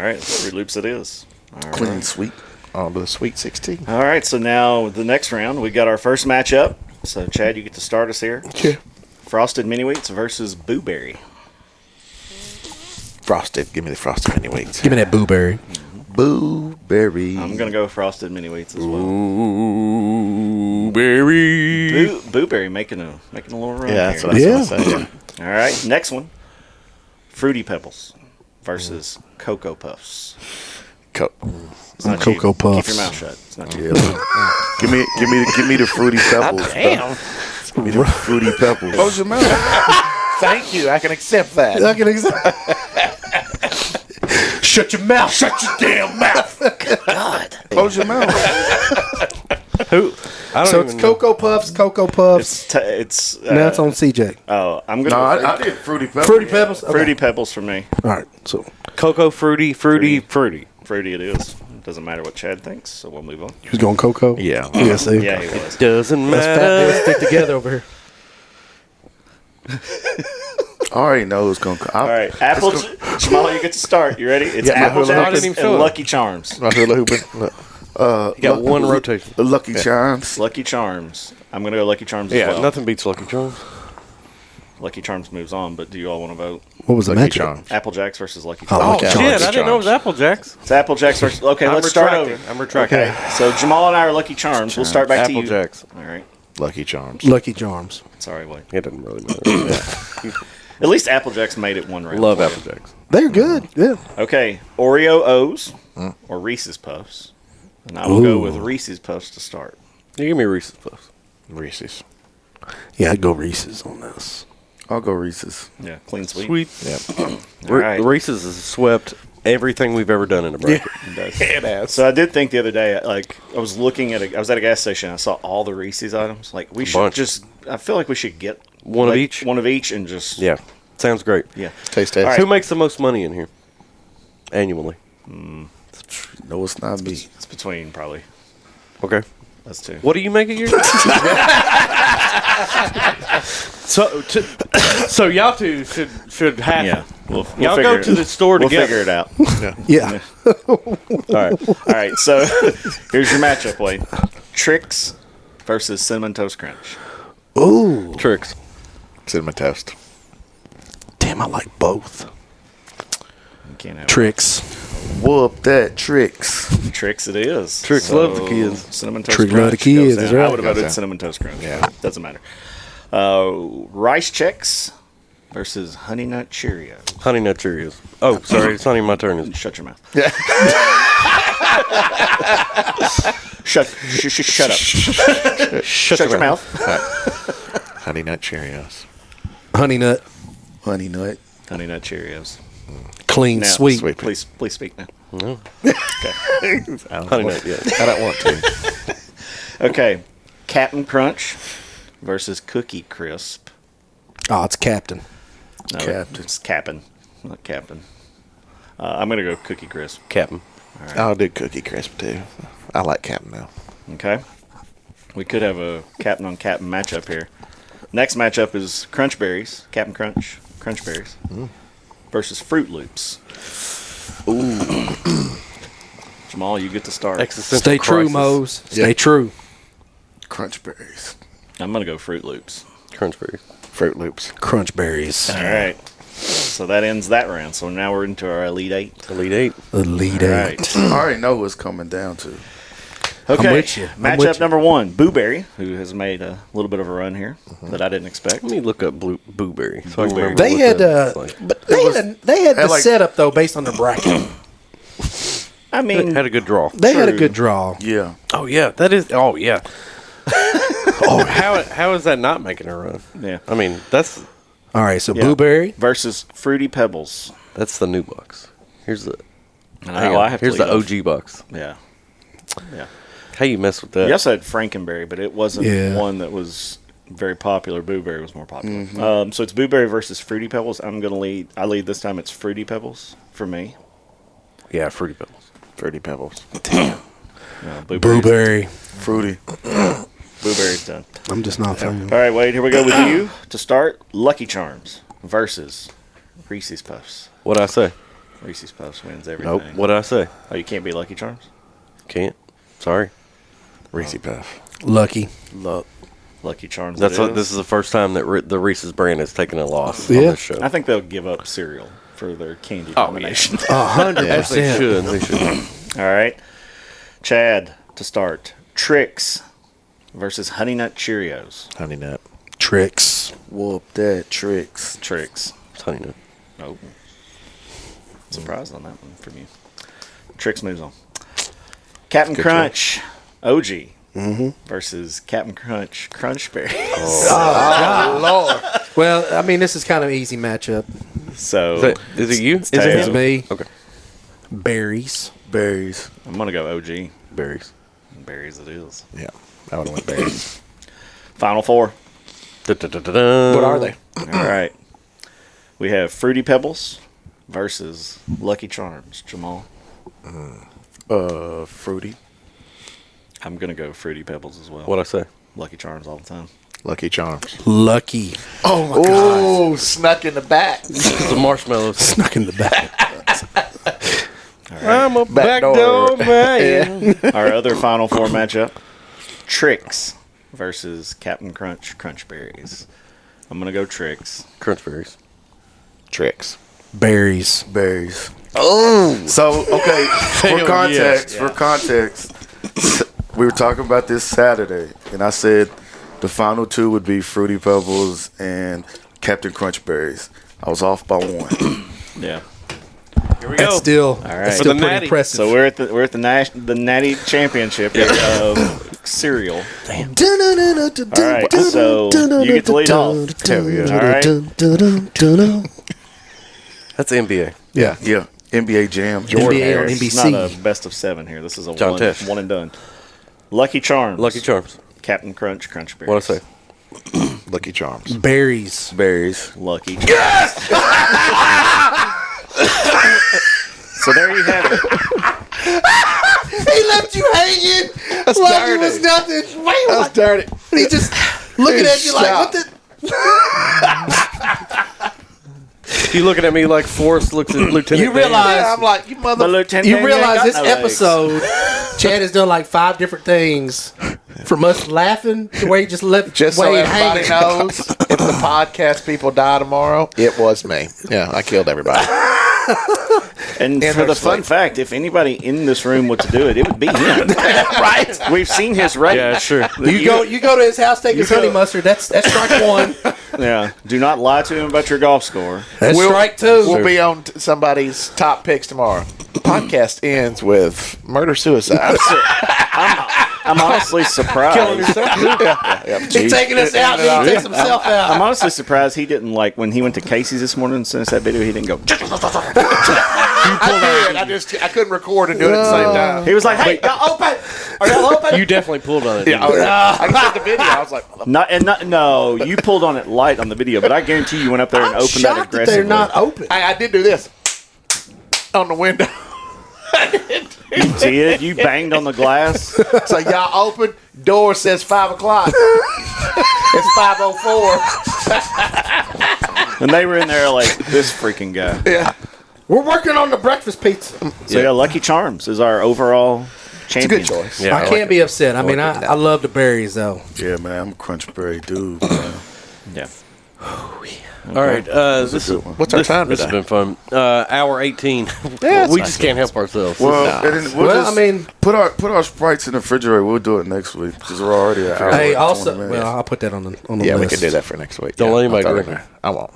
S8: right. Fruit Loops it is. All
S7: Clean
S8: right.
S7: sweet.
S10: On to the Sweet 16.
S8: All right. So now the next round, we got our first matchup. So, Chad, you get to start us here.
S9: Sure.
S8: Frosted Mini Wheats versus Boo Berry.
S10: Frosted. Give me the Frosted Mini Wheats.
S9: Give me that blueberry.
S7: Boo berry.
S8: I'm going to go Frosted Mini Wheats as well.
S6: Boo berry.
S8: Boo Berry making a little run
S10: Yeah,
S8: here.
S10: that's what I was going to say.
S8: All right. Next one. Fruity Pebbles versus Cocoa Puffs. It's not
S9: Cocoa
S8: you.
S9: Puffs.
S8: Keep your mouth shut. It's not you.
S7: Give me the fruity pebbles.
S10: Damn.
S7: Give me the fruity pebbles. Close your mouth.
S10: Thank you. I can accept that.
S9: I can accept. Shut your mouth.
S7: Shut your damn mouth.
S10: God.
S7: Close your mouth.
S6: Who? I don't
S9: So
S6: even
S9: it's Cocoa Puffs, Cocoa Puffs.
S8: It's
S9: Now it's on CJ.
S8: Oh, I'm
S7: No,
S8: gonna.
S7: I did fruity pebbles.
S9: Fruity Pebbles. Okay.
S8: Fruity Pebbles for me.
S9: All right. So
S6: Cocoa, fruity.
S8: Fruity it is. Doesn't matter what Chad thinks, so we'll move on.
S9: he was going Cocoa.
S10: Yeah.
S9: Yeah. See.
S8: Yeah, he was.
S6: Doesn't
S9: Us fat
S6: matter.
S9: boys stick together over here.
S7: I already know who's going to come.
S8: All right, Jamal, you get to start. You ready? It's
S10: Yeah,
S8: Apple
S10: hula
S8: Jacks
S6: hooping.
S8: and Lucky Charms.
S10: My hula hooping. Look.
S6: You got one rotation.
S7: Lucky Charms.
S8: Lucky Charms. I'm gonna go Lucky Charms as
S6: Yeah,
S8: well.
S6: nothing beats Lucky Charms.
S8: Lucky Charms moves on, but do you all want to vote?
S9: What was the
S10: Lucky
S9: matchup?
S10: Charms.
S8: Apple Jacks versus Lucky
S9: Oh,
S8: Charms.
S9: Lucky
S6: Shit,
S9: Charms.
S6: I didn't know it was Apple Jacks.
S8: It's Apple Jacks versus. Okay,
S6: I'm
S8: let's start
S6: retracting.
S8: over.
S6: I'm retracting.
S8: Okay, so Jamal and I are Lucky Charms. We'll start back to
S6: Apple
S8: you.
S6: Jacks.
S8: All right.
S10: Lucky Charms.
S9: Lucky Charms.
S8: Sorry, Wade.
S6: It doesn't really matter.
S8: At least Apple Jacks made it one round.
S6: Love
S8: for
S6: Apple
S8: you.
S6: Jacks.
S9: They're good. Yeah.
S8: Okay, Oreo O's or Reese's Puffs, and I will go with Reese's Puffs to start.
S6: You give me Reese's Puffs.
S10: Reese's.
S9: Yeah, I'd go Reese's on this.
S7: I'll go Reese's.
S8: Yeah, clean sweep.
S6: Sweet.
S10: Yep.
S8: All right.
S6: Reese's has swept everything we've ever done in a bracket.
S8: It does.
S10: It has.
S8: So I did think the other day, like I was looking at, I was at a gas station. I saw all the Reese's items. Like we should
S6: Bunch.
S8: just. I feel like we should get
S6: One of each?
S8: One of each, and just
S6: Yeah, sounds great.
S8: yeah.
S10: Taste
S8: All
S10: test.
S8: right.
S6: Who makes the most money in here annually?
S7: No, it's not me.
S8: It's between probably
S6: Okay.
S8: us two.
S6: What do you make a year? so y'all two should have.
S8: Yeah, we'll
S6: Y'all
S8: figure
S6: go to the store
S8: We'll
S6: together.
S8: figure it out.
S9: Yeah.
S6: All right.
S8: All right. So here's your matchup, Wade. Trix versus Cinnamon Toast Crunch.
S9: Ooh.
S6: Tricks.
S10: Cinnamon toast.
S9: Damn, I like both.
S8: You can't have
S9: Tricks.
S7: Whoop that tricks.
S8: Tricks it is.
S6: Tricks love the kids.
S8: Cinnamon Toast
S9: Tricks
S8: Crunch.
S9: love the kids,
S8: goes
S9: that's
S8: down.
S9: right.
S8: I would have
S10: Goes
S8: voted
S10: down.
S8: Cinnamon Toast Crunch.
S10: Yeah.
S8: Doesn't matter. Rice Chex versus Honey Nut Cheerios.
S6: Honey Nut Cheerios. Oh, sorry, it's not even my turn. Is it?
S8: Shut your mouth. Shut up. Shut your mouth.
S10: Honey Nut Cheerios.
S9: Honey Nut.
S7: Honey Nut.
S8: Honey Nut Cheerios.
S9: Clean
S8: Now,
S9: sweet.
S10: Sweet.
S8: Please speak now.
S6: No.
S8: Okay.
S6: Honey Nut, yeah.
S10: I don't want to.
S8: Okay. Captain Crunch versus Cookie Crisp.
S9: Oh, it's Captain.
S8: No,
S7: Captain.
S8: It's Captain. Not Captain. I'm going to go Cookie Crisp.
S6: Captain.
S10: I'll do Cookie Crisp too. I like Captain now.
S8: Okay. We could have a Captain on Captain matchup here. Next matchup is Crunch Berries. Captain Crunch. Crunch Berries. Versus Fruit Loops.
S7: Ooh.
S8: Jamal, you get to start.
S6: Existential
S9: Stay true,
S6: crisis.
S9: Mose. Stay true.
S7: Crunch berries.
S8: I'm going to go Fruit Loops.
S6: Crunch Berries.
S10: Fruit Loops.
S9: Crunch berries.
S8: All right. So that ends that round. So now we're into our Elite Eight.
S6: Elite Eight.
S9: Elite
S8: All
S9: Eight.
S8: right.
S7: I already know who it's coming down to.
S8: Okay.
S9: I'm with you. I'm with
S8: Matchup
S9: you.
S8: number one, Boo Berry, who has made a little bit of a run here that I didn't expect.
S6: Let me look up Boo Berry. So I can
S8: Boo Berry.
S6: remember
S9: They
S6: what
S9: had,
S6: that looks like.
S9: but they had the
S7: like-
S9: setup though based on their bracket.
S8: I mean,
S6: Had a good draw.
S9: They had a
S8: True.
S9: good draw.
S7: Yeah.
S6: Oh yeah, that is. Oh yeah. Oh, how is that not making a run?
S8: yeah.
S6: I mean, that's
S9: All right, so
S8: Yeah.
S9: Blueberry.
S8: Versus Fruity Pebbles.
S6: the new box. Here's the.
S8: And
S6: hang
S8: I
S6: on.
S8: have to
S6: Here's the
S8: lead off.
S6: OG box.
S8: Yeah. Yeah.
S6: How you mess with that?
S8: You also had Frankenberry, but it wasn't
S9: Yeah.
S8: one that was very popular. Blueberry was more popular. So it's Blueberry versus Fruity Pebbles. I'm going to lead. I lead this time. It's Fruity Pebbles for me.
S6: Yeah, Fruity Pebbles.
S10: Fruity Pebbles.
S8: No,
S9: Blueberry.
S7: Fruity.
S8: Blueberry's done.
S9: I'm just not a fan.
S8: All right, Wade, here we go with you to start. Lucky Charms versus Reese's Puffs.
S6: What'd I say?
S8: Reese's Puffs wins everything.
S6: Nope. What'd I say?
S8: Oh, you can't beat Lucky Charms?
S6: Can't. Sorry.
S10: Reese's Puff.
S9: Lucky.
S8: Lucky Charms.
S6: This is the first time that the Reese's brand has taken a loss on this show.
S8: I think they'll give up cereal for their candy combination.
S9: 100%.
S6: They should. They should.
S8: All right. Chad, to start. Trix versus Honey Nut Cheerios.
S10: Honey Nut.
S9: Tricks.
S7: Whoop that Trix.
S8: Trix.
S6: It's Honey Nut.
S8: Oh. Surprised on that one from you. Trix moves on. Captain
S10: Good
S8: Crunch, OG, versus Captain Crunch, Crunch Berries.
S9: Oh, Lord. Well, I mean, this is kind of an easy matchup.
S8: So,
S6: is it you?
S8: It's
S9: It's me.
S6: Okay.
S9: Berries.
S7: Berries.
S8: I'm going to go OG.
S6: Berries.
S8: Berries it is.
S10: Yeah, I would have went berries.
S8: Final four.
S10: What are they?
S8: All right. We have Fruity Pebbles versus Lucky Charms. Jamal.
S7: Fruity.
S8: I'm going to go Fruity Pebbles as well.
S6: What'd I say?
S8: Lucky Charms all the time.
S10: Lucky Charms.
S9: Lucky.
S10: Oh, my God. Snuck in the back.
S6: The marshmallows.
S9: Snuck in the back.
S6: I'm a backdoor man.
S8: Our other Final Four matchup. Trix versus Captain Crunch, Crunch Berries. I'm going to go Trix.
S6: Crunch Berries.
S10: Tricks.
S9: Berries.
S7: Berries.
S10: Oh.
S7: So, okay, for context, we were talking about this Saturday, and I said the final two would be Fruity Pebbles and Captain Crunch Berries. I was off by one.
S8: Yeah.
S6: Here we
S9: That's
S6: go.
S9: still,
S8: All right.
S9: that's still pretty
S6: Natty.
S9: impressive.
S8: So we're at the Natty Championship of cereal.
S9: Damn.
S8: All right, so you get to lead off.
S10: Hell yeah.
S8: All right.
S6: That's NBA.
S9: Yeah.
S7: Yeah, NBA Jam.
S9: NBA on
S8: It's
S9: NBC.
S8: not a best of 7 here. This is a
S6: John
S8: one,
S6: Tesh.
S8: one and done. Lucky Charms.
S6: Lucky Charms.
S8: Captain Crunch, Crunch Berries.
S6: What'd I say?
S10: Lucky Charms.
S9: Berries.
S7: Berries.
S8: Lucky Charms. So there you have it.
S9: He left you hanging
S10: That's
S9: like
S10: dirty.
S9: it was nothing.
S10: That's dirty.
S9: He just looking at you like, what the?
S6: You looking at me like Forrest looks at Lieutenant
S9: You realize,
S10: Yeah, I'm like, you mother.
S8: The lieutenant
S9: you
S8: ain't
S9: realize
S8: got
S9: this
S8: no legs.
S9: episode, Chad has done like 5 different things, from us laughing to where he just left
S10: Just so
S9: Wade
S10: everybody
S9: hanging.
S10: knows, if the podcast people die tomorrow, it was me. Yeah, I killed everybody.
S8: And
S10: And
S8: for the
S10: there's
S8: fun
S10: like-
S8: fact, if anybody in this room were to do it, it would be him.
S9: Right?
S8: We've seen his rating.
S6: Yeah, sure.
S9: You go to his house, take his honey mustard. That's strike one.
S8: Yeah. Do not lie to him about your golf score.
S9: That's strike two.
S10: We'll be on somebody's top picks tomorrow. The podcast ends with murder-suicide.
S8: I'm honestly surprised.
S6: Killing yourself.
S9: He's taking us out, then he takes himself out.
S8: I'm honestly surprised he didn't, like, when he went to Casey's this morning and sent us that video, he didn't go.
S10: I did. I couldn't record and do it at the same time.
S8: He was like, hey, y'all open. Are y'all open?
S6: You definitely pulled on it.
S10: Yeah, I sent the video. I was like,
S8: No, you pulled on it light on the video, but I guarantee you went up there and
S9: I'm
S8: opened that
S9: shocked that
S8: aggressively.
S9: they're not open.
S10: I did do this on the window.
S8: You did? You banged on the glass?
S10: So y'all open. Door says 5 o'clock. It's 5:04.
S8: And they were in there like, this freaking guy.
S10: Yeah.
S9: We're working on the breakfast pizza.
S8: So yeah, Lucky Charms is our overall champion.
S10: It's a good choice.
S6: Yeah,
S9: I can't be upset. I mean, I love the berries, though.
S7: Yeah, man, I'm a Crunch Berry dude, man.
S8: Yeah.
S6: All right.
S10: What's our time
S6: This has
S10: today?
S6: been fun. Hour 18.
S10: Yeah,
S6: we
S10: it's
S6: just can't help ourselves.
S7: Well,
S9: No.
S7: and then we'll
S9: Well,
S7: just
S9: I mean-
S7: put our Sprites in the refrigerator. We'll do it next week because we're already an hour.
S9: Hey,
S7: and
S9: also,
S7: 20 minutes.
S9: well, I'll put that on the
S10: Yeah,
S9: list.
S10: we can do that for next week.
S6: Don't let anybody
S10: I'll throw it
S6: drink
S10: in there. I won't.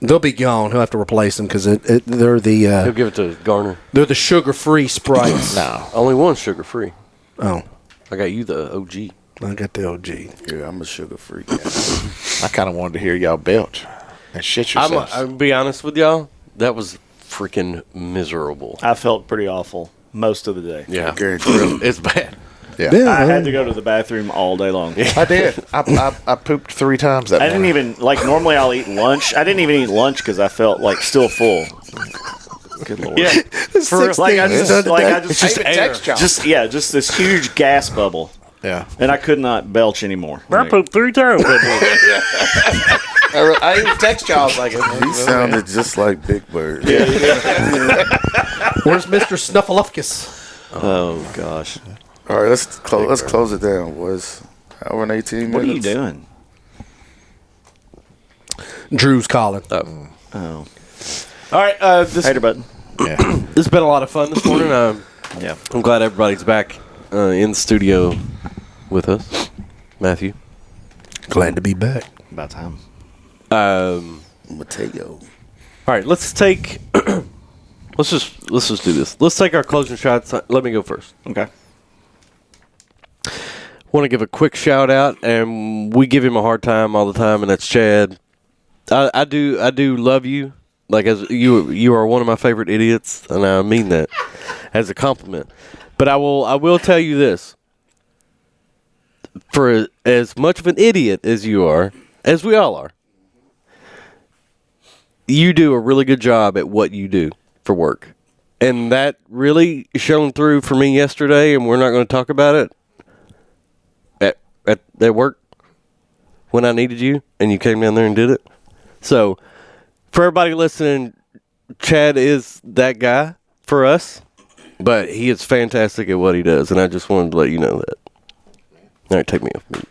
S9: They'll be gone. He'll have to replace them because they're
S6: He'll
S9: the
S6: give it to Garner.
S9: they're the sugar-free Sprites.
S10: No.
S6: Only one sugar free.
S9: Oh,
S6: I got you the OG.
S9: I got the OG.
S7: Yeah, I'm a sugar freak.
S10: I kind of wanted to hear y'all belch and shit yourselves.
S6: I'll be honest with y'all. That was freaking miserable.
S8: I felt pretty awful most of the day.
S6: Yeah,
S7: guarantee
S6: it's bad.
S10: Yeah.
S8: I had to go to the bathroom all day long.
S10: I did. I pooped 3 times that
S8: I
S10: morning.
S8: didn't even, like, normally I'll eat lunch. I didn't even eat lunch because I felt, like, still full. Good Lord.
S9: Yeah.
S8: It's
S10: just air.
S8: Just this huge gas bubble.
S10: Yeah.
S8: And I could not belch anymore.
S6: I pooped 3 times.
S10: I even text y'all like it.
S7: He sounded just like Big Bird.
S9: Where's Mr. Snuffleupagus?
S6: Oh gosh.
S7: All right, let's close it down, boys. Hour and 18 minutes.
S8: What are you doing?
S9: Drew's calling.
S8: Oh.
S6: All right. This
S8: Hater button.
S10: Yeah.
S6: This has been a lot of fun this morning.
S8: Yeah.
S6: I'm glad everybody's back in the studio with us. Matthew.
S9: Glad to be back.
S8: About time.
S7: Mateo.
S6: All right, let's take. let's just do this. Let's take our closing shots. Let me go first.
S8: Okay.
S6: Want to give a quick shout out, and we give him a hard time all the time, and that's Chad. I do love you. Like, as you are one of my favorite idiots, and I mean that as a compliment. But I will tell you this: for as much of an idiot as you are, as we all are, you do a really good job at what you do for work, and that really shone through for me yesterday. And we're not going to talk about it at work when I needed you, and you came down there and did it. So, for everybody listening, Chad is that guy for us, but he is fantastic at what he does, and I just wanted to let you know that. All right, take me off mute.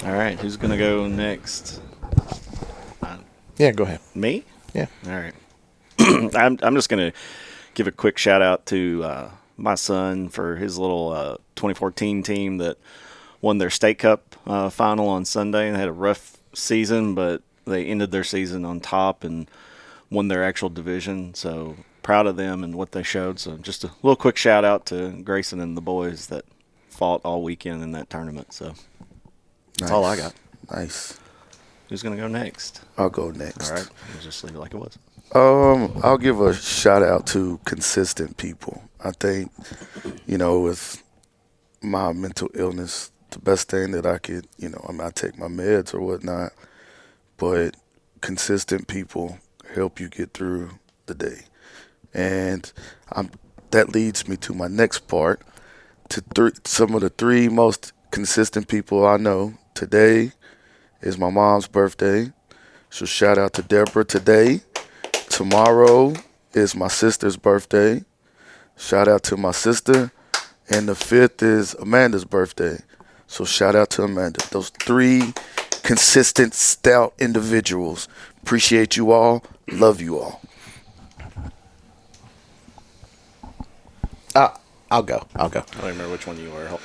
S8: All right, who's going to go next?
S10: Yeah, go ahead.
S8: Me?
S10: Yeah.
S8: All right. I'm just going to give a quick shout out to my son for his little 2014 team that won their state cup final on Sunday, and they had a rough season, but they ended their season on top and won their actual division. So proud of them and what they showed. So just a little quick shout out to Grayson and the boys that fought all weekend in that tournament. So that's all I got.
S7: Nice.
S8: Who's going to go next?
S7: I'll go next.
S8: All right. We'll just leave it like it was.
S7: I'll give a shout out to consistent people. I think, with my mental illness, the best thing that I could, I take my meds or whatnot, but consistent people help you get through the day. And that leads me to my next part, to some of the 3 most consistent people I know. Today is my mom's birthday, so shout out to Deborah today. Tomorrow is my sister's birthday. Shout out to my sister. And the 5th is Amanda's birthday. So shout out to Amanda. Those 3 consistent, stout individuals. Appreciate you all. Love you all.
S10: I'll go.
S8: I don't remember which one you were.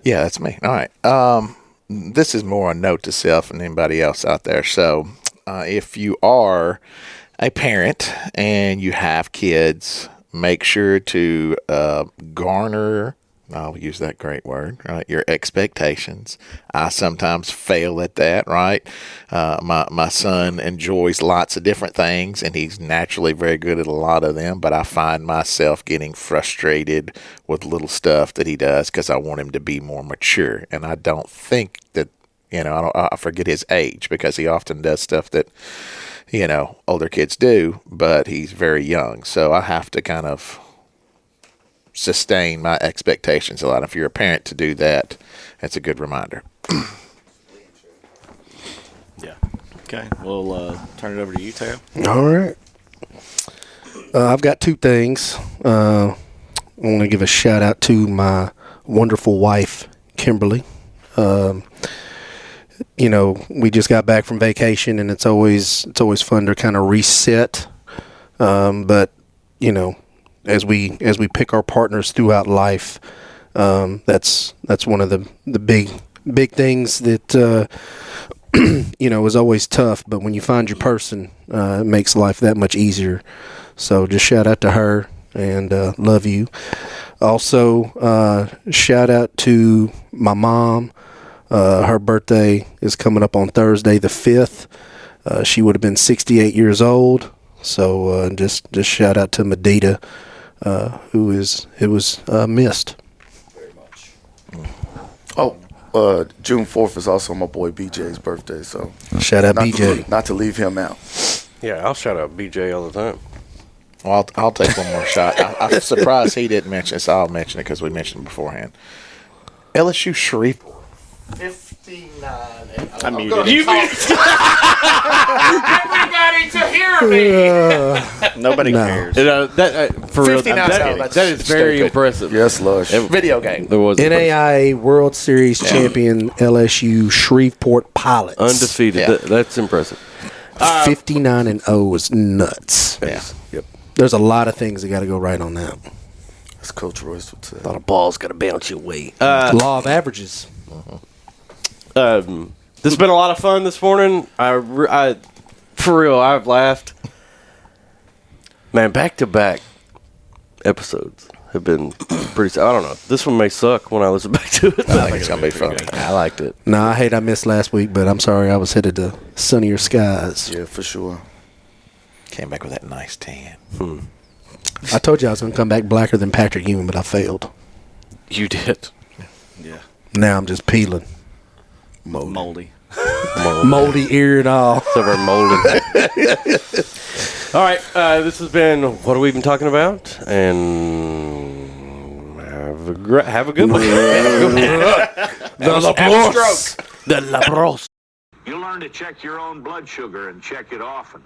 S10: Yeah, that's me. All right. This is more a note to self and anybody else out there. So if you are a parent and you have kids, make sure to garner, I'll use that great word, right, your expectations. I sometimes fail at that, right? My son enjoys lots of different things, and he's naturally very good at a lot of them, but I find myself getting frustrated with little stuff that he does because I want him to be more mature, and I don't think that, I forget his age because he often does stuff that, older kids do, but he's very young, so I have to kind of sustain my expectations a lot. If you're a parent to do that, that's a good reminder.
S8: Yeah. Okay. We'll turn it over to you, Teo.
S9: All right. I've got 2 things. I want to give a shout out to my wonderful wife, Kimberly. We just got back from vacation, and it's always fun to kind of reset. But as we pick our partners throughout life, that's one of the big things that is always tough. But when you find your person, it makes life that much easier. So just shout out to her and love you. Also, shout out to my mom. Her birthday is coming up on Thursday the 5th. She would have been 68 years old. So just shout out to Medita, who was missed.
S7: Oh, June 4th is also my boy BJ's birthday, so
S9: shout out BJ.
S7: Not to leave him out.
S6: Yeah, I'll shout out BJ all the time.
S10: Well, I'll take one more shot. I'm surprised he didn't mention it, so I'll mention it because we mentioned it beforehand. LSU Shreveport. 59.
S8: I muted
S1: You everybody to hear me.
S8: Nobody cares.
S6: For real,
S10: 59
S6: that is very
S10: stupid.
S6: impressive.
S7: Yes, Lush.
S10: Video game.
S6: There was
S9: NAIA World Series champion LSU Shreveport Pilots.
S6: undefeated.
S10: Yeah.
S6: That's impressive.
S9: 59-0 is nuts.
S10: Yeah.
S6: Yep.
S9: There's a lot of things that got to go right on that.
S7: As Coach Royce would say.
S6: A lot of balls got to bounce your way.
S9: Law of averages.
S6: This has been a lot of fun this morning. I for real, I've laughed. Man, back-to-back episodes have been pretty. I don't know. This one may suck when I listen back to it.
S10: I think it's going to be fun. I liked it.
S9: No, I missed last week, but I'm sorry. I was headed to sunnier skies.
S7: Yeah, for sure.
S10: Came back with that nice tan.
S9: I told you I was going to come back blacker than Patrick Ewing, but I failed.
S6: You did.
S8: Yeah.
S9: Now I'm just peeling.
S8: Moldy.
S9: Moldy ear and all.
S6: So we're molding. All right. This has been What Are We Even Talking About? And have a good one.
S1: The
S6: LaBrosse. The LaBrosse.
S1: You learn to check your own blood sugar and check it often.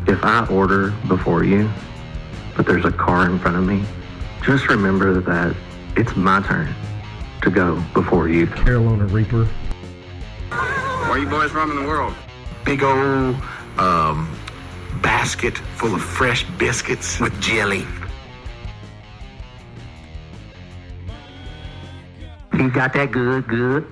S19: If I order before you, but there's a car in front of me, just remember that it's my turn to go before you.
S9: Carolina Reaper.
S1: Where are you boys from in the world? Big old basket full of fresh biscuits with jelly.
S19: You got that good?